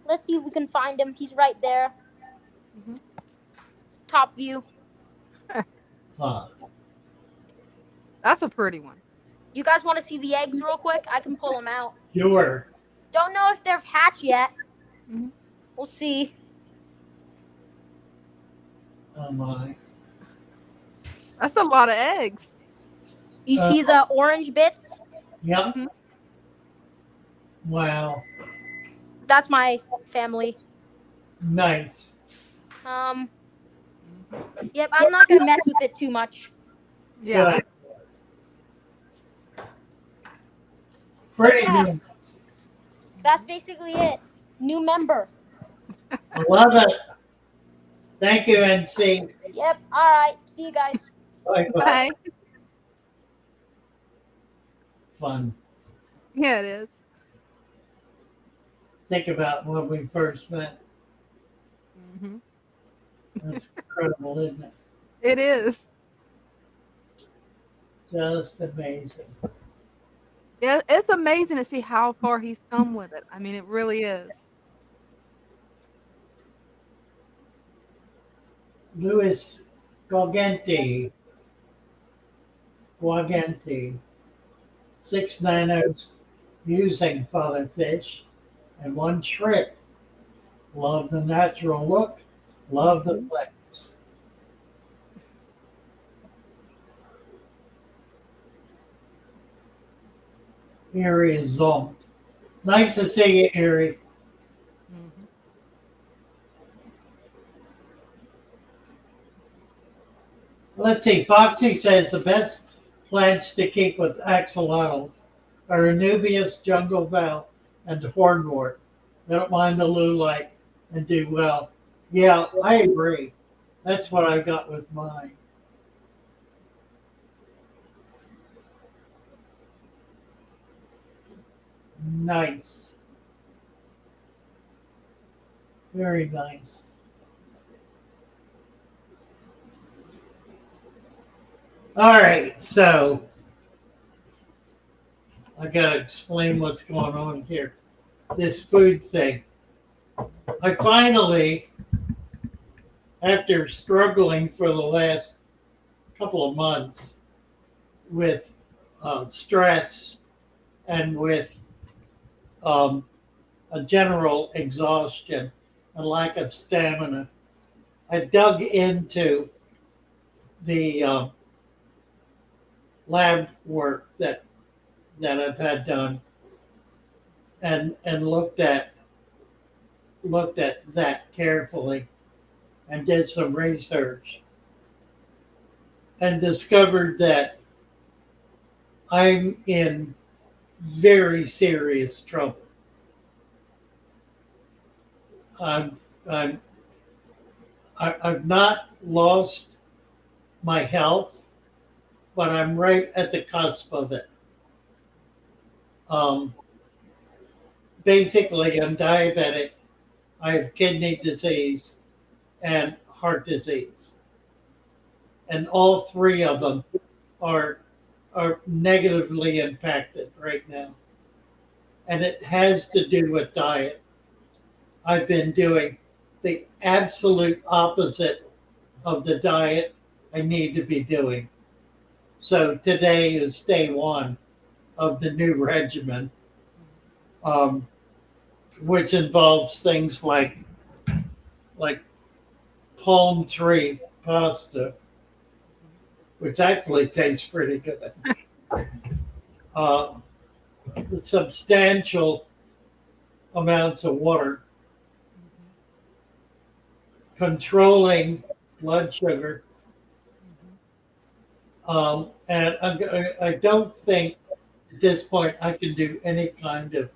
Let's see if we can find him. He's right there. Mhm. Top view. Huh. That's a pretty one. You guys want to see the eggs real quick? I can pull them out. Sure. Don't know if they're hatched yet. Mhm. We'll see. Oh my. That's a lot of eggs. You see the orange bits? Yep. Mhm. Wow. That's my family. Nice. Yep, I'm not gonna mess with it too much. Yeah. Good. Pretty Yeah. good. That's basically it. New member. I love it. Thank you, NC. Yep. All right. See you guys. Bye-bye. Bye. Fun. Yeah, it is. Think about when we first met. Hmm. That's incredible, isn't it? It is. Just amazing. Yeah, it's amazing to see how far he's come with it. I mean, it really is. Louis Guagenti, 6 nanos using Father Fish and 1 shrimp. Love the natural look, love the flex. Erie is zoned. Nice to see you, Erie. Mhm. Let's see. Foxy says the best plants to keep with axolotls are Anubias, jungle val, and hornwort. They don't mind the blue light and do well. Yeah, I agree. That's what I got with mine. Nice. Very nice. All right, so I gotta explain what's going on here. This food thing. I finally, after struggling for the last couple of months with stress and with a general exhaustion and lack of stamina, I dug into the lab work that I've had done and looked at that carefully and did some research and discovered that I'm in very serious trouble. I've not lost my health, but I'm right at the cusp of it. Basically, I'm diabetic. I have kidney disease and heart disease, and all 3 of them are negatively impacted right now, and it has to do with diet. I've been doing the absolute opposite of the diet I need to be doing. So today is day one of the new regimen, um, which involves things like palm tree pasta, which actually tastes pretty good. Uh, Substantial amounts of water, controlling blood sugar, and I don't think at this point I can do any kind of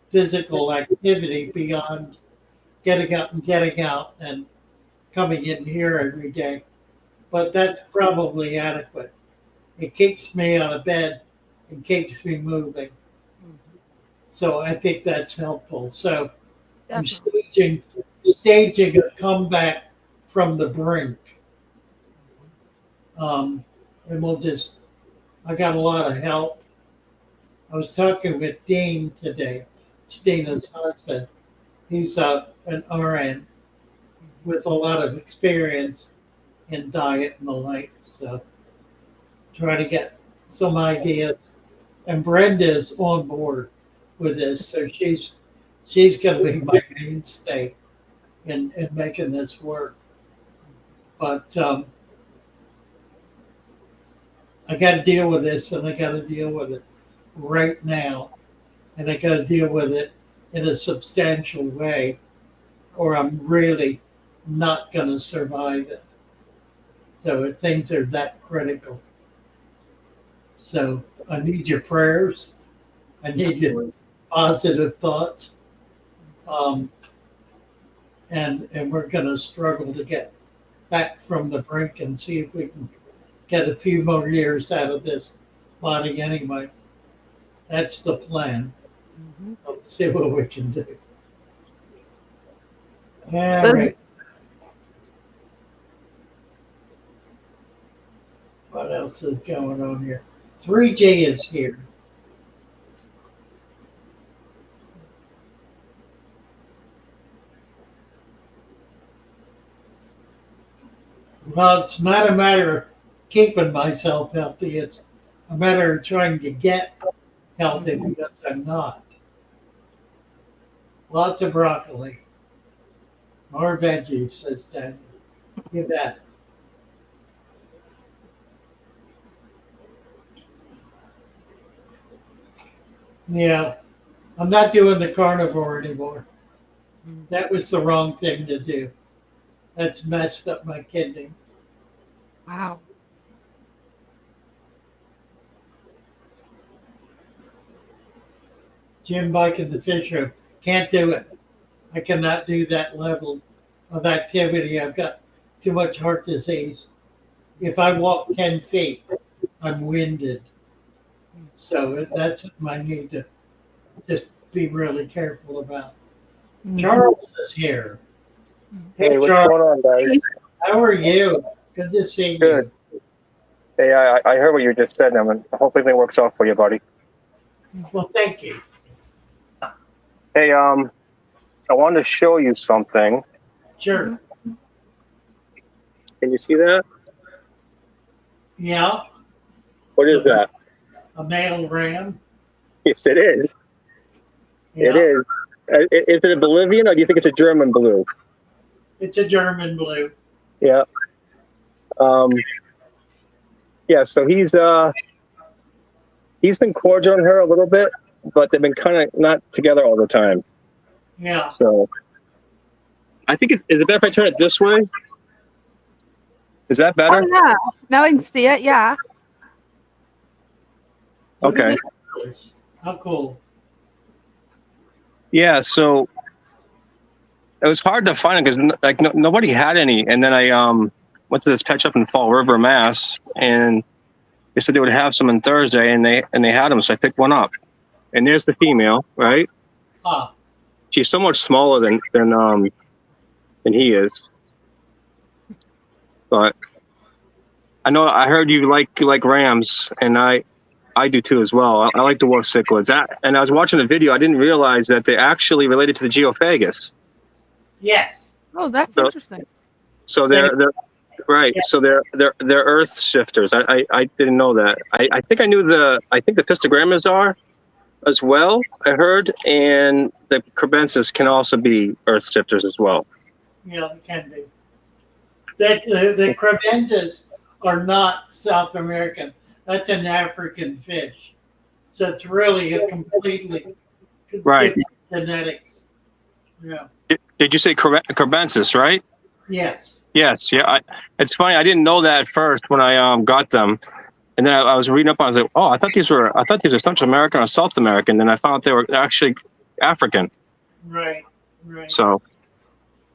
physical activity beyond getting up and getting out and coming in here every day. But that's probably adequate. It keeps me out of bed and keeps me moving. So I think that's helpful. So I'm staging a comeback from the brink. And I got a lot of help. I was talking with Dean today. It's Dina's husband. He's an RN with a lot of experience in diet and the like. So try to get some ideas. And Brenda's on board with this. So she's going to be my mainstay in making this work. But I got to deal with this, and I got to deal with it right now, and I got to deal with it in a substantial way, or I'm really not going to survive it. So things are that critical. So I need your prayers. I need your positive thoughts. And we're going to struggle to get back from the brink and see if we can get a few more years out of this body anyway. That's the plan. Let's see what we can do. All right. What else is going on here? 3G is here. Well, it's not a matter of keeping myself healthy. It's a matter of trying to get healthy because I'm not. Lots of broccoli. More veggies, says Daniel. You bet. Yeah, I'm not doing the carnivore anymore. That was the wrong thing to do. That's messed up my kidneys. Wow. Jim Bike and the Fish Room. Can't do it. I cannot do that level of activity. I've got too much heart disease. If I walk 10 feet, I'm winded. So that's something I need to just be really careful about. Charles is here. Hey, what's Charles, going on, guys? how are you? Good to see Good. you. Hey, I heard what you just said, and I hope everything works out for you, buddy. Well, thank you. Hey, I wanted to show you something. Sure. Can you see that? Yeah. What is that? A male ram. Yes, it is. Yeah. It is. Is it a Bolivian, or do you think it's a German blue? It's a German blue. Yeah. Yeah. So he's been cordial on her a little bit, but they've been kind of not together all the time. Yeah. So I think is it better if I turn it this way? Is that better? Oh, yeah. Now I can see it. Yeah. Okay. How cool. Yeah. So it was hard to find it because nobody had any. And then I went to this pet shop in Fall River, Mass, and they said they would have some on Thursday, and they had them. So I picked one up. And there's the female, right? Ah. She's so much smaller than he is. But I know I heard you like rams, and I do too as well. I like dwarf cichlids. And I was watching the video. I didn't realize that they're actually related to the geophagus. Yes. Oh, that's So, interesting. so they're right. So they're earth shifters. I didn't know that. I think I knew I think the pistogrammas are as well. I heard, and the crebensis can also be earth shifters as well. Yeah, it can be. The crebensis are not South American. That's an African fish. So it's really a completely Right. different genetics. Yeah. Did you say crebensis, right? Yes. Yes. Yeah. It's funny. I didn't know that at first when I got them, and then I was reading up on. I was like, oh, I thought these were Central American or South American. Then I found out they were actually African. Right. Right. So,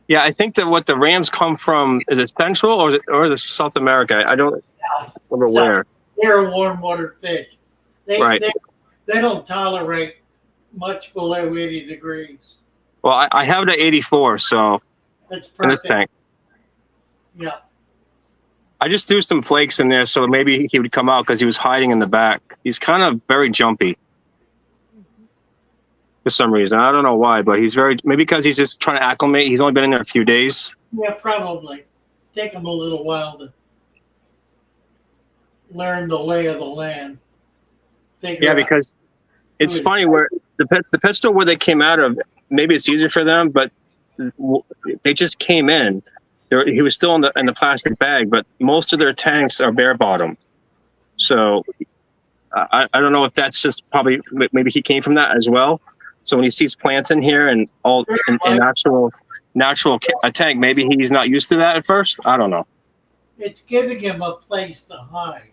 yeah, I think that what the rams come from is it Central or is it South America? I don't remember where. They're a warm water fish. Right. They don't tolerate much below 80 degrees. Well, I have it at 84, so That's in this perfect. tank. Yeah. I just threw some flakes in there so maybe he would come out because he was hiding in the back. He's kind of very jumpy for some reason. I don't know why, but maybe because he's just trying to acclimate. He's only been in there a few days. Yeah, probably. Take them a little while to learn the lay of the land. Yeah, because it's funny where the pet store where they came out of, maybe it's easier for them, but they just came in. He was still in the plastic bag, but most of their tanks are bare bottom. So I don't know if that's just probably maybe he came from that as well. So when he sees plants in here and all in natural tank, maybe he's not used to that at first. I don't know. It's giving him a place to hide,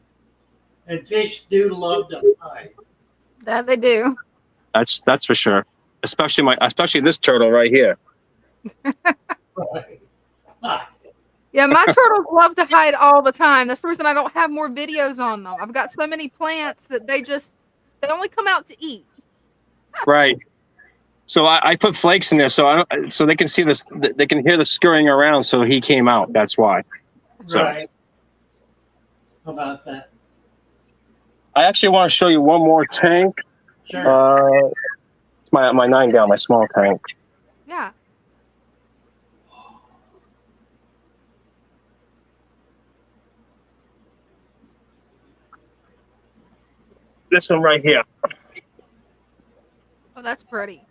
and fish do love to hide. That they do. That's for sure. Especially this turtle right here. Right. Yeah, my turtles love to hide all the time. That's the reason I don't have more videos on them. I've got so many plants that they only come out to eat. Right. So I put flakes in there so they can see this. They can hear the scurrying around. So he came out. That's why. So. Right. How about that? I actually want to show you one more tank. Sure. It's my 9-gallon, my small tank. Yeah. This one right here. Oh, that's pretty.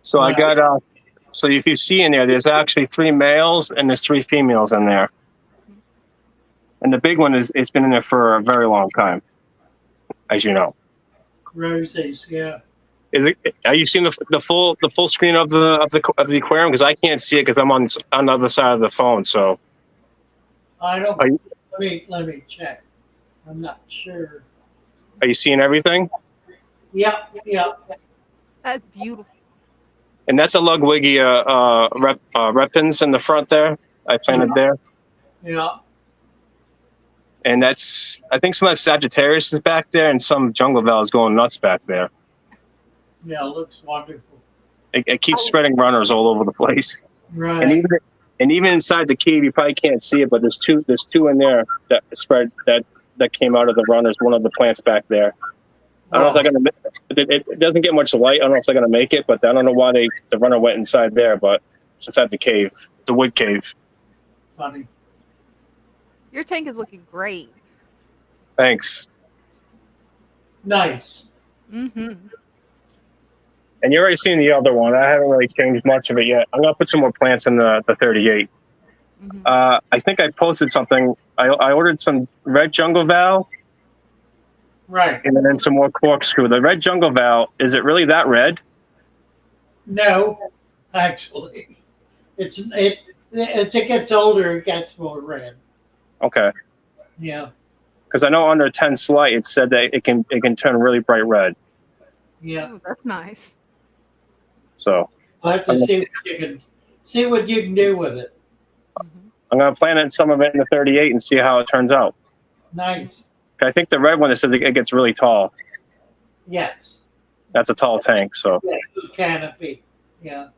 So I got so if you see in there's actually 3 males and there's 3 females in there. And the big one it's been in there for a very long time, as you know. Roses, yeah. Are you seeing the full screen of the aquarium? Because I can't see it because I'm on the other side of the phone. So I don't. Let me check. I'm not sure. Are you seeing everything? Yeah. That's beautiful. And that's a Lugwigia repens in the front there. I planted there. Yeah. And I think some of the Sagittarius is back there, and some jungle val is going nuts back there. Yeah, it looks wonderful. It keeps spreading runners all over the place. Right. And even inside the cave, you probably can't see it, but there's two in there that spread that came out of the runners. One of the plants back there. I don't know if I'm gonna. It doesn't get much light. I don't know if I'm gonna make it, but I don't know why the runner went inside there, but it's inside the cave, the wood cave. Funny. Your tank is looking great. Thanks. Nice. Mm-hmm. And you're already seeing the other one. I haven't really changed much of it yet. I'm gonna put some more plants in the 38. Mm-hmm. I think I posted something. I ordered some red jungle val. Right. And then some more corkscrew. The red jungle val, is it really that red? No, actually, as it gets older, it gets more red. Okay. Yeah. Because I know under 10 slight, it said that it can turn really bright red. Yeah. Ooh, that's nice. So I'll have to see what you can do with it. Mm-hmm. I'm gonna plant some of it in the 38 and see how it turns out. Nice. I think the red one that says it gets really tall. Yes. That's a tall tank. So Yeah, canopy. Yeah.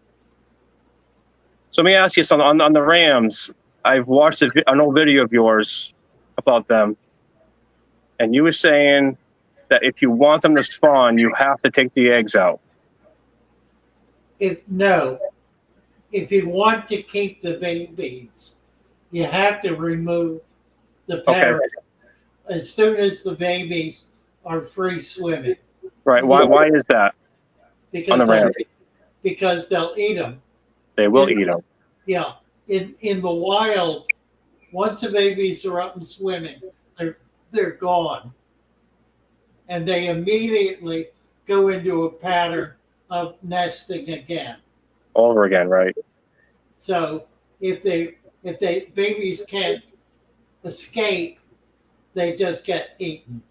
So let me ask you something on the Rams. I've watched an old video of yours about them, and you were saying that if you want them to spawn, you have to take the eggs out. No. if you want to keep the babies, you have to remove the Okay. parents as soon as the babies are free swimming. Right. Why is that on the Because ram? because they'll eat them. They will eat them. Yeah, in the wild, once the babies are up and swimming, they're gone, and they immediately go into a pattern of nesting again. All over again, right? So if they babies can't escape, they just get eaten,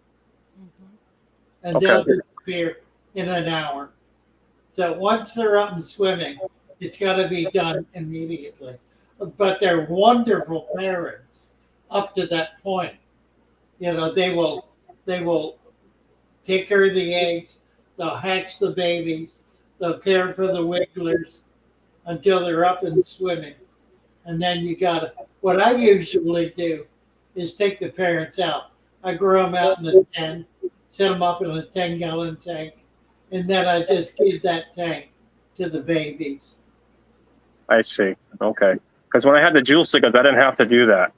and Okay. they'll disappear in an hour. So once they're up and swimming, it's got to be done immediately. But they're wonderful parents up to that point. You know, they will take care of the eggs, they'll hatch the babies, they'll care for the wigglers until they're up and swimming. And then you gotta, what I usually do is take the parents out. I grow them out in a 10, set them up in a 10-gallon tank, and then I just give that tank to the babies. I see. Okay. Because when I had the jewel stickers, I didn't have to do that.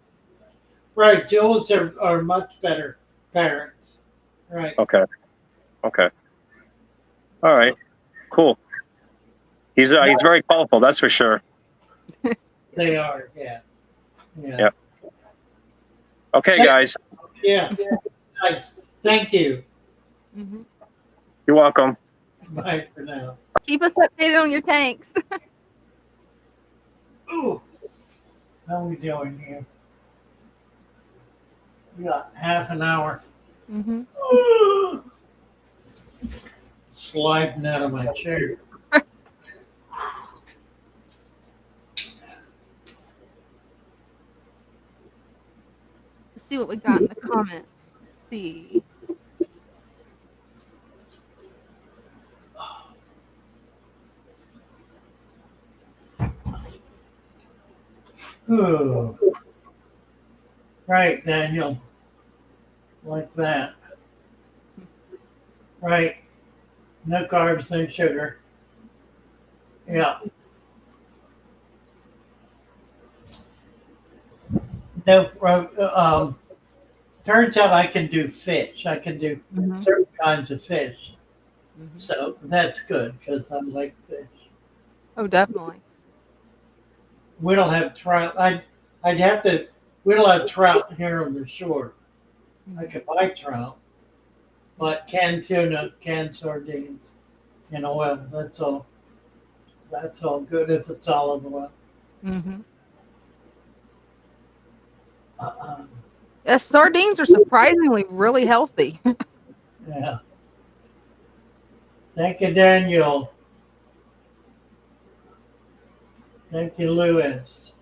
Right, Jules are much better parents. Right. Okay. Okay. All right. Cool. He's very colorful, that's for sure. They are, yeah. Yeah. Okay, guys. Yeah. Nice. Thank you. You're welcome. Bye for now. Keep us updated on your tanks. Ooh. How are we doing here? We got half an hour. Sliding out of my chair. Let's see what we got in the comments. Let's see. Ooh. Right, Daniel. Like that. Right. No carbs, no sugar. Yeah. No. Turns out I can do fish. I can do certain kinds of fish. So that's good because I like fish. Oh, definitely. We don't have trout. I'd have to. We don't have trout here on the shore. I could buy trout, but canned tuna, canned sardines, in oil. That's all. That's all good if it's olive oil. Yes, sardines are surprisingly really healthy. Yeah. Thank you, Daniel. Thank you, Louis.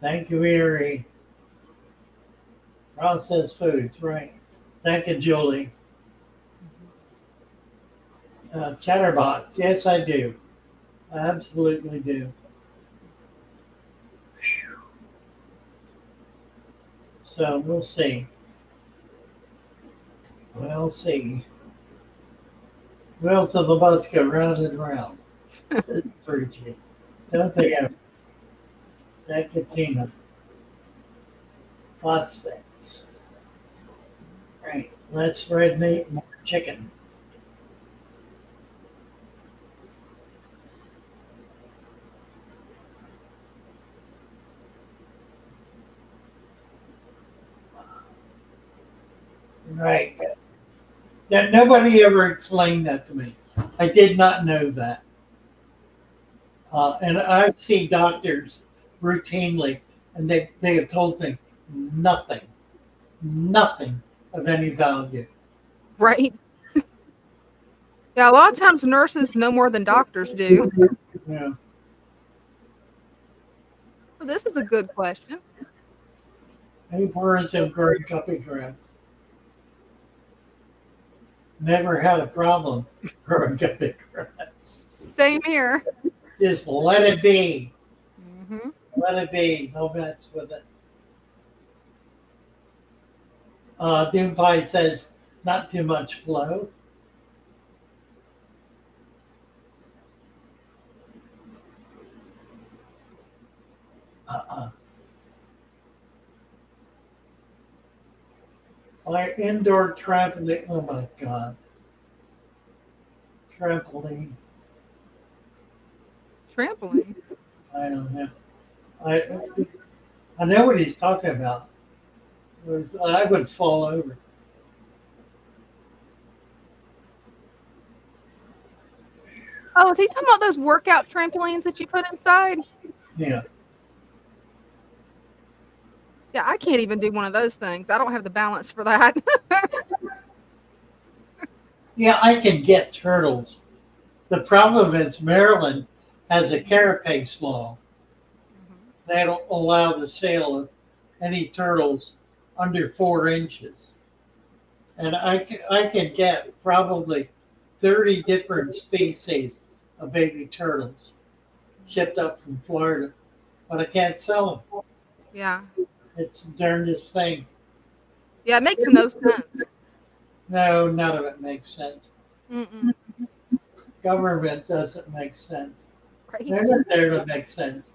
Thank you, Erie. Processed foods, right. Thank you, Julie. Chatterbox, yes, I do. I absolutely do. So we'll see. We'll see. Wheels of the bus go round and round. Fruity. Don't they ever? Thank you, Tina. Phosphates. Right. Less red meat, more chicken. Right. Now, nobody ever explained that to me. I did not know that. And I've seen doctors routinely, and they have told me nothing of any value. Right. Yeah, a lot of times nurses know more than doctors do. Yeah. Well, this is a good question. Any birds have growing guppy grass? Never had a problem growing guppy grass. Same here. Just let it be. Let it be. No mess with it. Doom Pie says not too much flow. Uh-uh. My indoor trampoline. Oh my God. Trampoline. Trampoline. I don't know. I I know what he's talking about. I would fall over. Oh, is he talking about those workout trampolines that you put inside? Yeah. Yeah, I can't even do one of those things. I don't have the balance for that. Yeah, I can get turtles. The problem is Maryland has a carapace law. They don't allow the sale of any turtles under 4 inches. And I can get probably 30 different species of baby turtles shipped up from Florida, but I can't sell them. Yeah. It's the darndest thing. Yeah, it makes no sense. No, none of it makes sense. Mm-mm. Government doesn't make sense. Right. They're not there to make sense.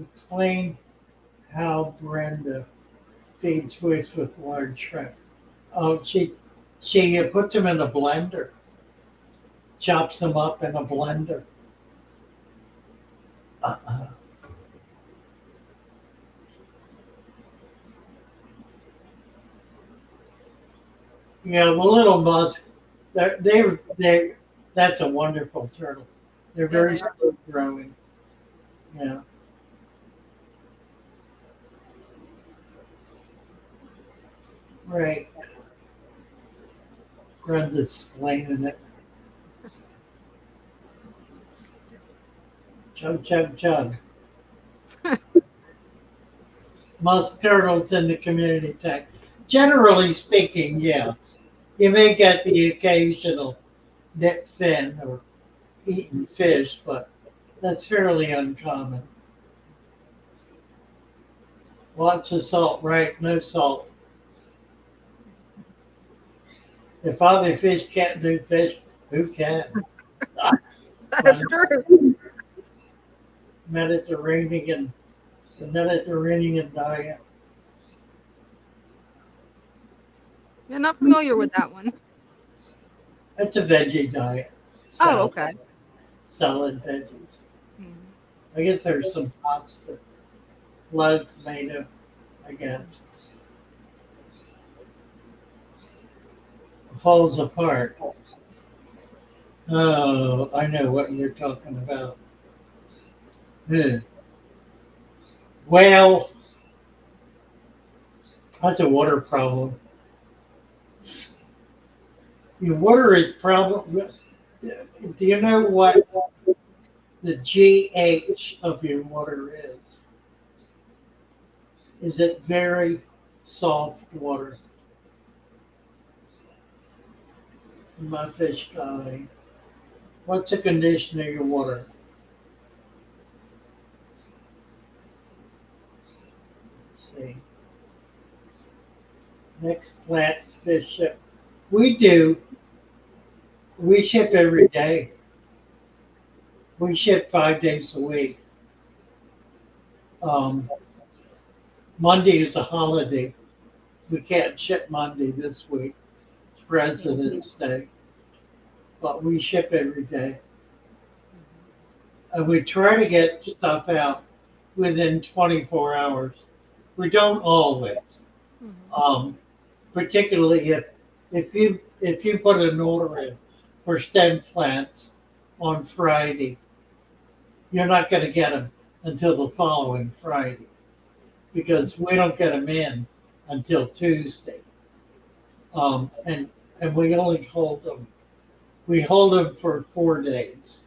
Explain how Brenda feeds fish with large shrimp. Oh, she puts them in a blender, chops them up in a blender. Uh-uh. Yeah, the little musk, they that's a wonderful turtle. They're Yeah, very they are. slow growing. Yeah. Right. Brenda's explaining it. Chug, chug, chug. Musk turtles in the community tank. Generally speaking, yeah. You may get the occasional nip fin or eaten fish, but that's fairly uncommon. Lots of salt, right? No salt. If Father Fish can't do fish, who can? That's true. Mediterranean, the Mediterranean diet. You're not familiar with that one. It's a veggie diet. Oh, Salad, okay. solid veggies. Mm. I guess there's some pasta, a lot of tomato, I guess. It falls apart. Oh, I know what you're talking about. Ugh. Well, that's a water problem. Your water is problem. Do you know what the GH of your water is? Is it very soft water? My fish guy. What's the condition of your water? Let's see. Next plant fish ship. We do. We ship every day. We ship 5 days a week. Um, Monday is a holiday. We can't ship Monday this week. It's President's Day. But we ship every day. And we try to get stuff out within 24 hours. We don't always. Particularly if you put an order in for stem plants on Friday, you're not going to get them until the following Friday because we don't get them in until Tuesday. And we only hold them. We hold them for 4 days.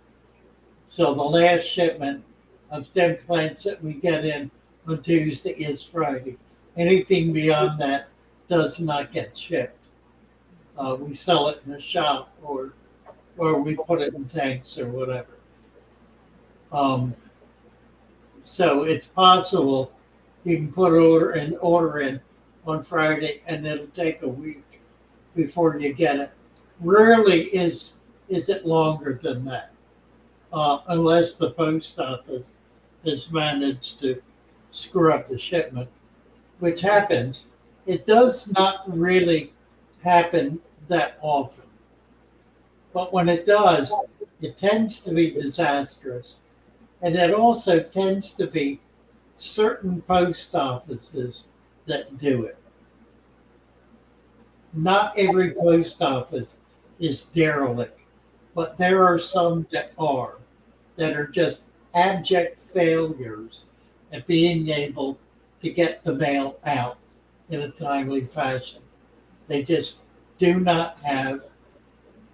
So the last shipment of stem plants that we get in on Tuesday is Friday. Anything beyond that does not get shipped. We sell it in the shop or we put it in tanks or whatever. So it's possible you can put an order in on Friday and it'll take a week before you get it. Rarely is it longer than that. unless the post office has managed to screw up the shipment, which happens. It does not really happen that often, but when it does, it tends to be disastrous. And it also tends to be certain post offices that do it. Not every post office is derelict, but there are some that are just abject failures at being able to get the mail out in a timely fashion. They just do not have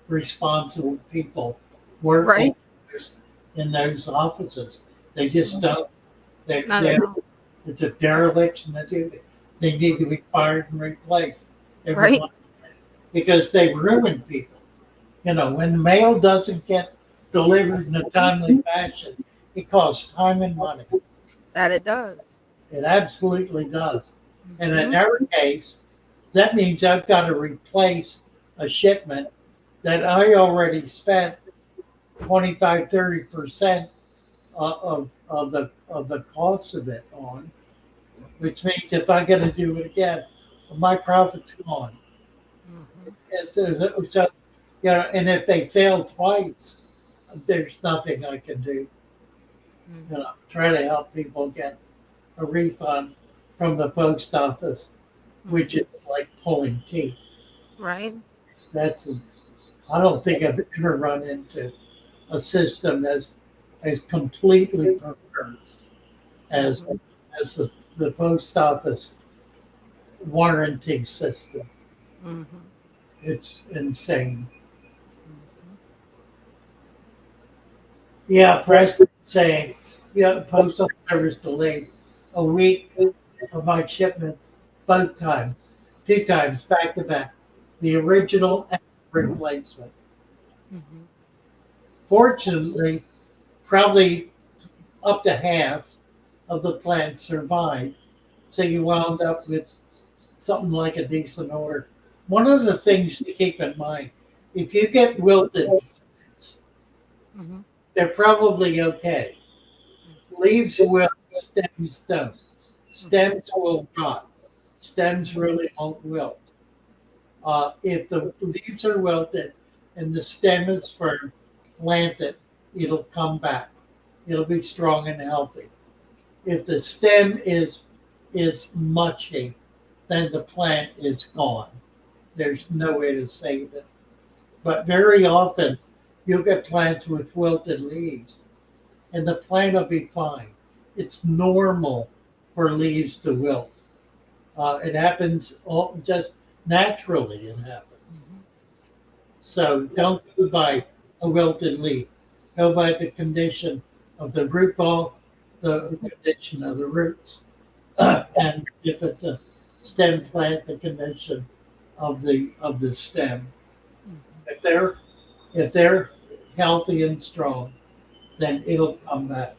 responsible people working Right. in those offices. They just don't. Not at They're, all. it's a dereliction of duty. They need to be fired and replaced. Right. Everyone, because they ruin people. You know, when the mail doesn't get delivered in a timely fashion, it costs time and money. That it does. It absolutely does. And in Mhm. our case, that means I've got to replace a shipment that I already spent 25, 30% of the cost of it on, which means if I got to do it again, my profit's gone. Mhm. It's just, you know, and if they fail twice, there's nothing I can do. You know, try to help people get a refund from the post office, which is like pulling teeth. Right. That's I don't think I've ever run into a system as completely perverse as as the post office warranty system. Mhm. It's insane. Mhm. Yeah, Preston saying, yeah, postal service delayed a week of my shipments both times, two times back to back, the original and replacement. Mhm. Fortunately, probably up to half of the plants survived, so you wound up with something like a decent order. One of the things to keep in mind, if you get wilted plants, Mhm. they're probably okay. Leaves will, stems don't. Stems will rot. Stems really won't wilt. If the leaves are wilted and the stem is firm, plant it, it'll come back. It'll be strong and healthy. If the stem is mushy, then the plant is gone. There's no way to save it. But very often you'll get plants with wilted leaves and the plant will be fine. It's normal for leaves to wilt. It happens all, just naturally. It happens. So don't go by a wilted leaf. Go by the condition of the root ball, the condition of the roots, and if it's a stem plant, the condition of the stem. If they're if they're healthy and strong, then it'll come back.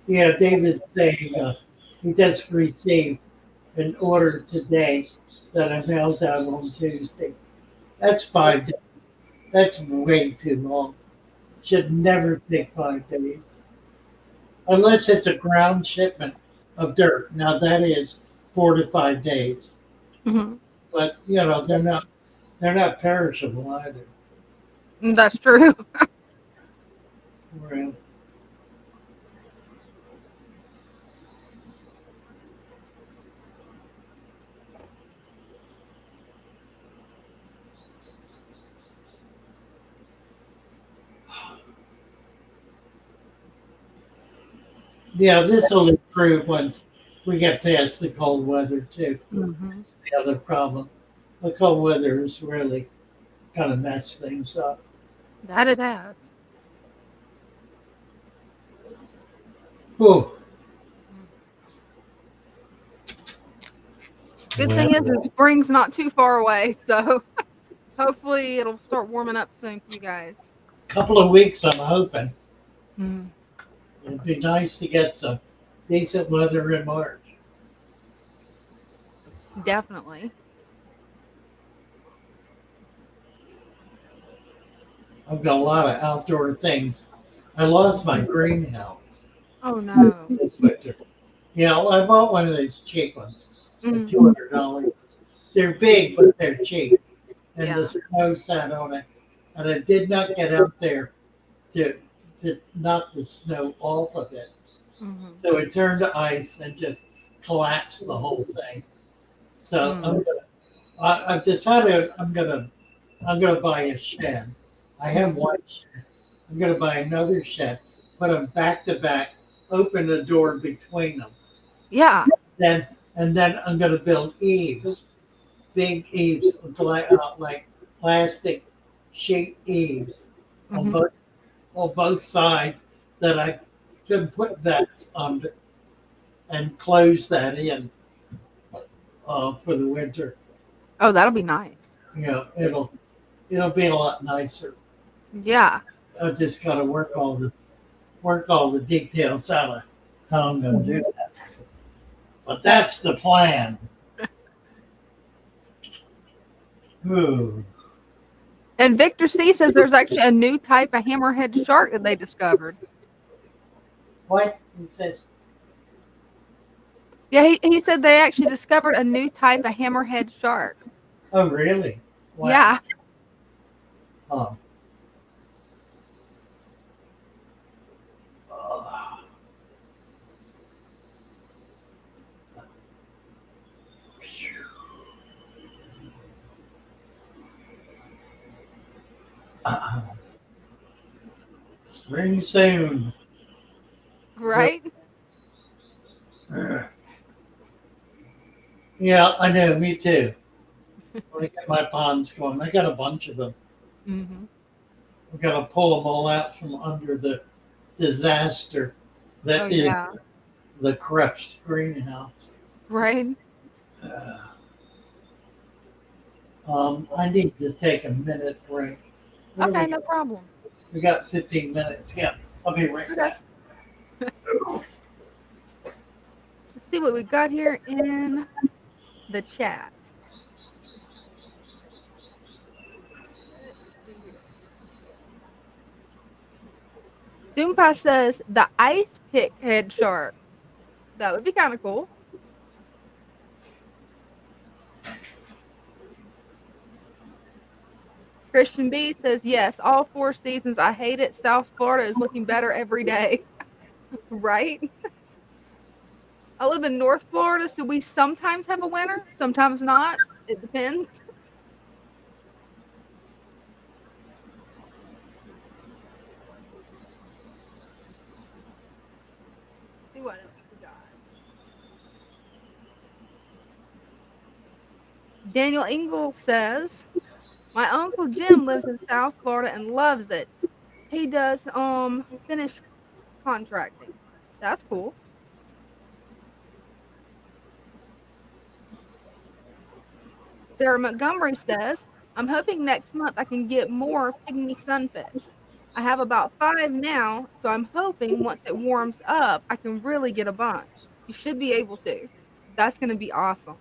Yeah, David's saying he just received an order today that I mailed out on Tuesday. That's 5 days. That's way too long. Should never take 5 days. Unless it's a ground shipment of dirt. Now that is 4 to 5 days. Mhm. But you know, they're not perishable either. That's true. Well, yeah, this will improve once we get past the cold weather too. Mhm. That's the other problem. The cold weather has really kind of messed things up. That it has. Whew. Good Well, thing is spring's not too far away, so hopefully it'll start warming up soon for you guys. couple of weeks, I'm hoping. Mm, It'd be nice to get some decent weather in March. definitely. I've got a lot of outdoor things. I lost my greenhouse Oh no. this winter. Yeah, well, I bought one of those cheap ones, the Mm, $200 ones. They're big, but they're cheap, and yeah. the snow sat on it, and I did not get out there to to knock the snow off of it. Mhm. So it turned to ice and just collapsed the whole thing. So Mm. I've decided I'm gonna buy a shed. I have Mhm. one shed. I'm gonna buy another shed, put them back to back, open the door between them. Yeah. Then and then I'm gonna build eaves, big eaves, like plastic sheet eaves on Mhm. both sides that I can put vents under and close that in for the winter. Oh, that'll be nice. You know, it'll be a lot nicer. Yeah. I just got to work all the details out of how I'm going to do that. But that's the plan. Ooh, And Victor C says there's actually a new type of hammerhead shark that they discovered. what he says? Yeah, he said they actually discovered a new type of hammerhead shark. Oh, really? Wow. Yeah. Oh. Oh. Spring soon. Right? Yeah, I know. Me too. I want to get my ponds going. I got a bunch of them. Mhm. I've got to pull them all out from under the disaster Oh that is yeah. the crushed greenhouse. Right? Uh, I need to take a minute break. What do Okay, we no got? problem. We got 15 minutes. Yeah, I'll be right Okay. back. Let's see what we got here in the chat. Let's see here. Doompa says the ice pick head shark. That would be kind of cool. Christian B says yes, all 4 seasons. I hate it. South Florida is looking better every day. Right? I live in North Florida, so we sometimes have a winter, sometimes not. It depends. See what else we got. Daniel Engel says, my uncle Jim lives in South Florida and loves it. He does finish contracting. That's cool. Sarah Montgomery says, I'm hoping next month I can get more pygmy sunfish. I have about 5 now, so I'm hoping once it warms up, I can really get a bunch. You should be able to. That's going to be awesome.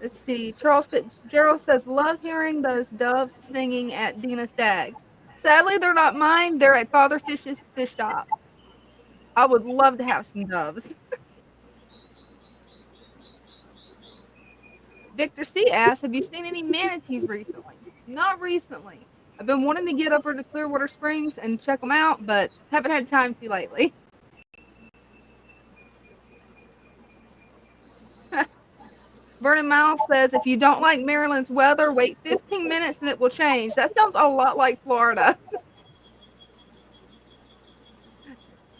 Let's see. Charles Fitzgerald says, love hearing those doves singing at Dina Stagg's. Sadly, they're not mine. They're at Father Fish's fish shop. I would love to have some doves. Victor C asks, have you seen any manatees recently? Not recently. I've been wanting to get over to Clearwater Springs and check them out, but haven't had time to lately. Vernon Miles says, if you don't like Maryland's weather, wait 15 minutes and it will change. That sounds a lot like Florida.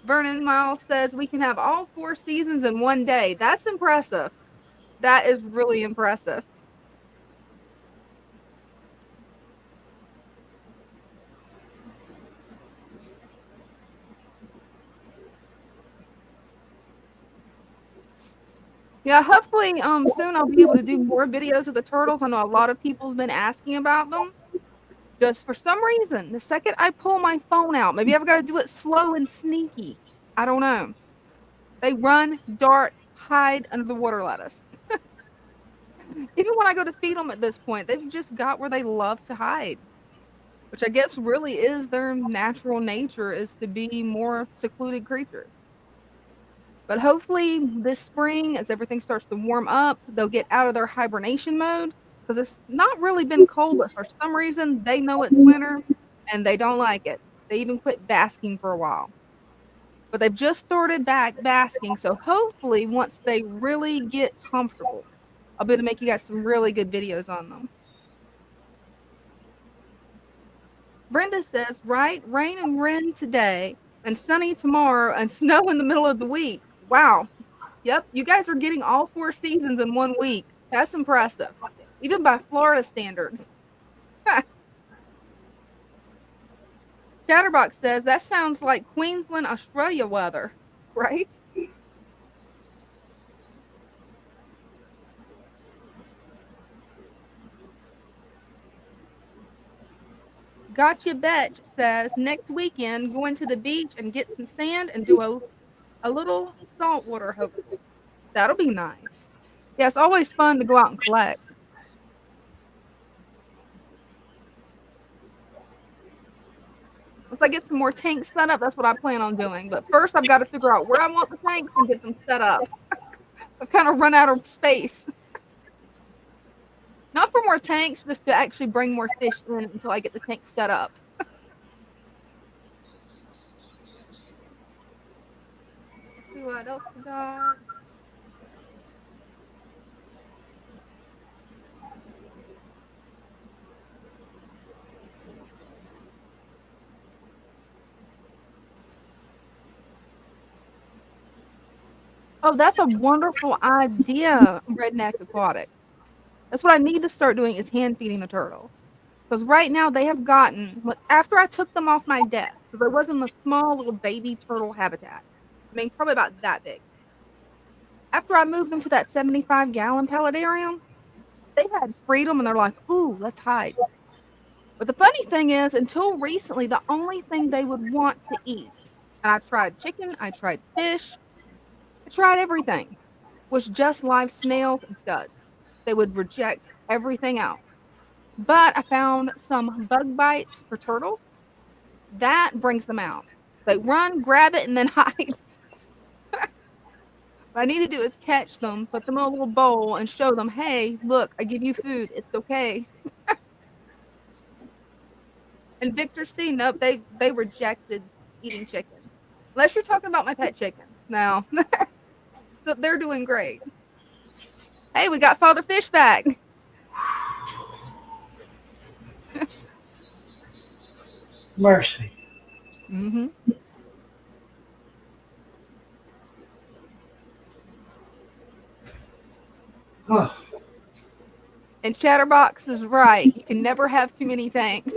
Vernon Miles says, we can have all 4 seasons in one day. That's impressive. That is really impressive. Yeah, hopefully soon I'll be able to do more videos of the turtles. I know a lot of people's been asking about them. Just for some reason, the second I pull my phone out, maybe I've got to do it slow and sneaky. I don't know. They run, dart, hide under the water lettuce. Even when I go to feed them at this point, they've just got where they love to hide, which I guess really is their natural nature, is to be more secluded creatures. But hopefully this spring, as everything starts to warm up, they'll get out of their hibernation mode because it's not really been cold, but for some reason they know it's winter and they don't like it. They even quit basking for a while. But they've just started back basking, so hopefully once they really get comfortable, I'll be able to make you guys some really good videos on them. Brenda says, right, rain and wind today, and sunny tomorrow, and snow in the middle of the week. Wow. Yep, you guys are getting all 4 seasons in 1 week. That's impressive, even by Florida standards. Chatterbox says, that sounds like Queensland, Australia weather, right? Gotcha Betch says, next weekend, going to the beach and get some sand and do a little saltwater, hopefully. That'll be nice. Yeah, it's always fun to go out and collect. Once I get some more tanks set up, that's what I plan on doing. But first, I've got to figure out where I want the tanks and get them set up. I've kind of run out of space. Not for more tanks, just to actually bring more fish in until I get the tanks set up. Let's see what else we got. Oh, that's a wonderful idea, Redneck Aquatics. That's what I need to start doing, is hand feeding the turtles. Because right now they have gotten, after I took them off my desk, because I was in the small little baby turtle habitat. I mean, probably about that big. After I moved them to that 75-gallon palletarium, they had freedom and they're like, ooh, let's hide. But the funny thing is, until recently, the only thing they would want to eat, and I tried chicken, I tried fish, I tried everything, was just live snails and scuds. They would reject everything else. But I found some bug bites for turtles. That brings them out. They run, grab it, and then hide. What I need to do is catch them, put them in a little bowl, and show them, hey, look, I give you food. It's okay. And Victor C, nope, they rejected eating chicken. Unless you're talking about my pet chickens. Now, so they're doing great. Hey, we got Father Fish back. Mercy. Mm-hmm. Oh, And Chatterbox is right. You can never have too many tanks.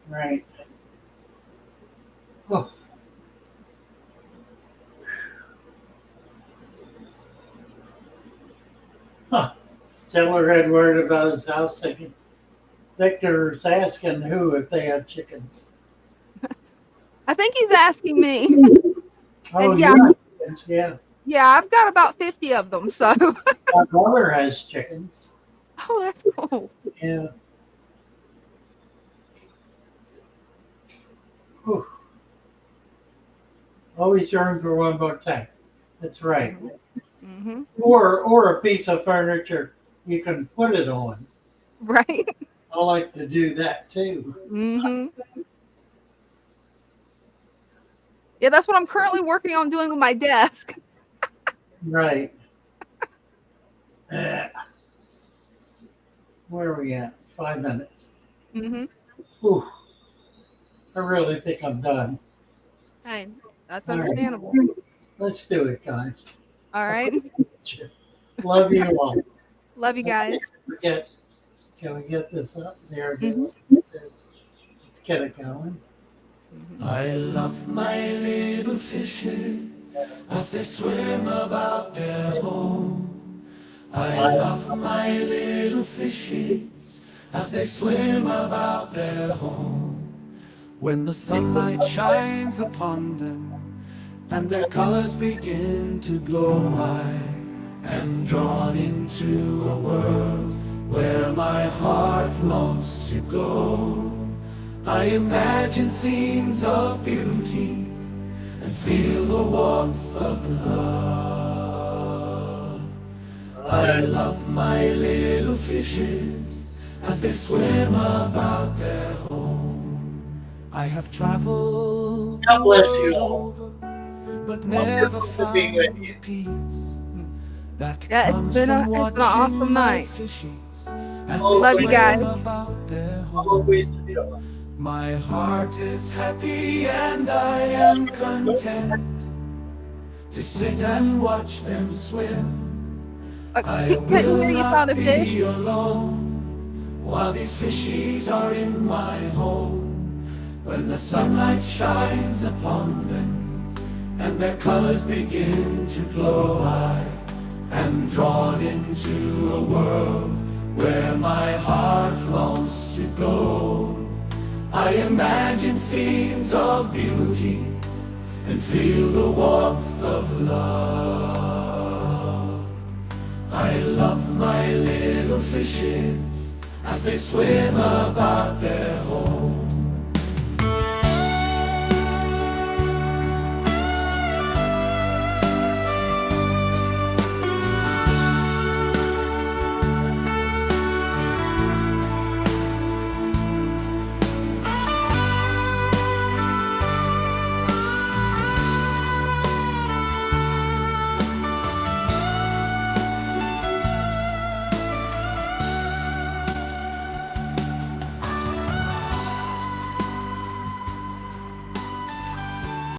right. Oh. Huh. Settler had word about his house thinking Victor's asking who if they have chickens. I think he's asking me. Oh, And yeah, chickens, yeah. yeah, I've got about 50 of them, so. My brother has chickens. Oh, that's cool. Yeah. Whew. Always room for one more tank. That's right. Mm-hmm. Or a piece of furniture you can put it on. Right. I like to do that too. Mm-hmm. Yeah, that's what I'm currently working on doing with my desk. Right. Where are we at? 5 minutes. Mm-hmm. Whew. I really think I'm done. Hey, that's All right. understandable. Let's do it, guys. All right. Love you all. Love you guys. Can we get this up? There it is. Let's get it going. I love my little fishes as they swim about their home. I love my little fishes as they swim about their home. When the sunlight shines upon them and their colors begin to glow, am drawn into a world where my heart longs to go. I imagine scenes of beauty and feel the warmth of love. I love my little fishes as they swim about their home. I have traveled God the bless you world all. over, but Well, never good to be with found you. peace that Yeah, comes from it's been an watching awesome my night. fishies as they Love you guys. swim about their Always home. do. My heart is happy and I am content to sit and watch them swim. I We couldn't will hear you, not Father Fish. be alone while these fishies are in my home. When the sunlight shines upon them and their colors begin to glow, I am drawn into a world where my heart longs to go. I imagine scenes of beauty and feel the warmth of love. I love my little fishes as they swim about their home.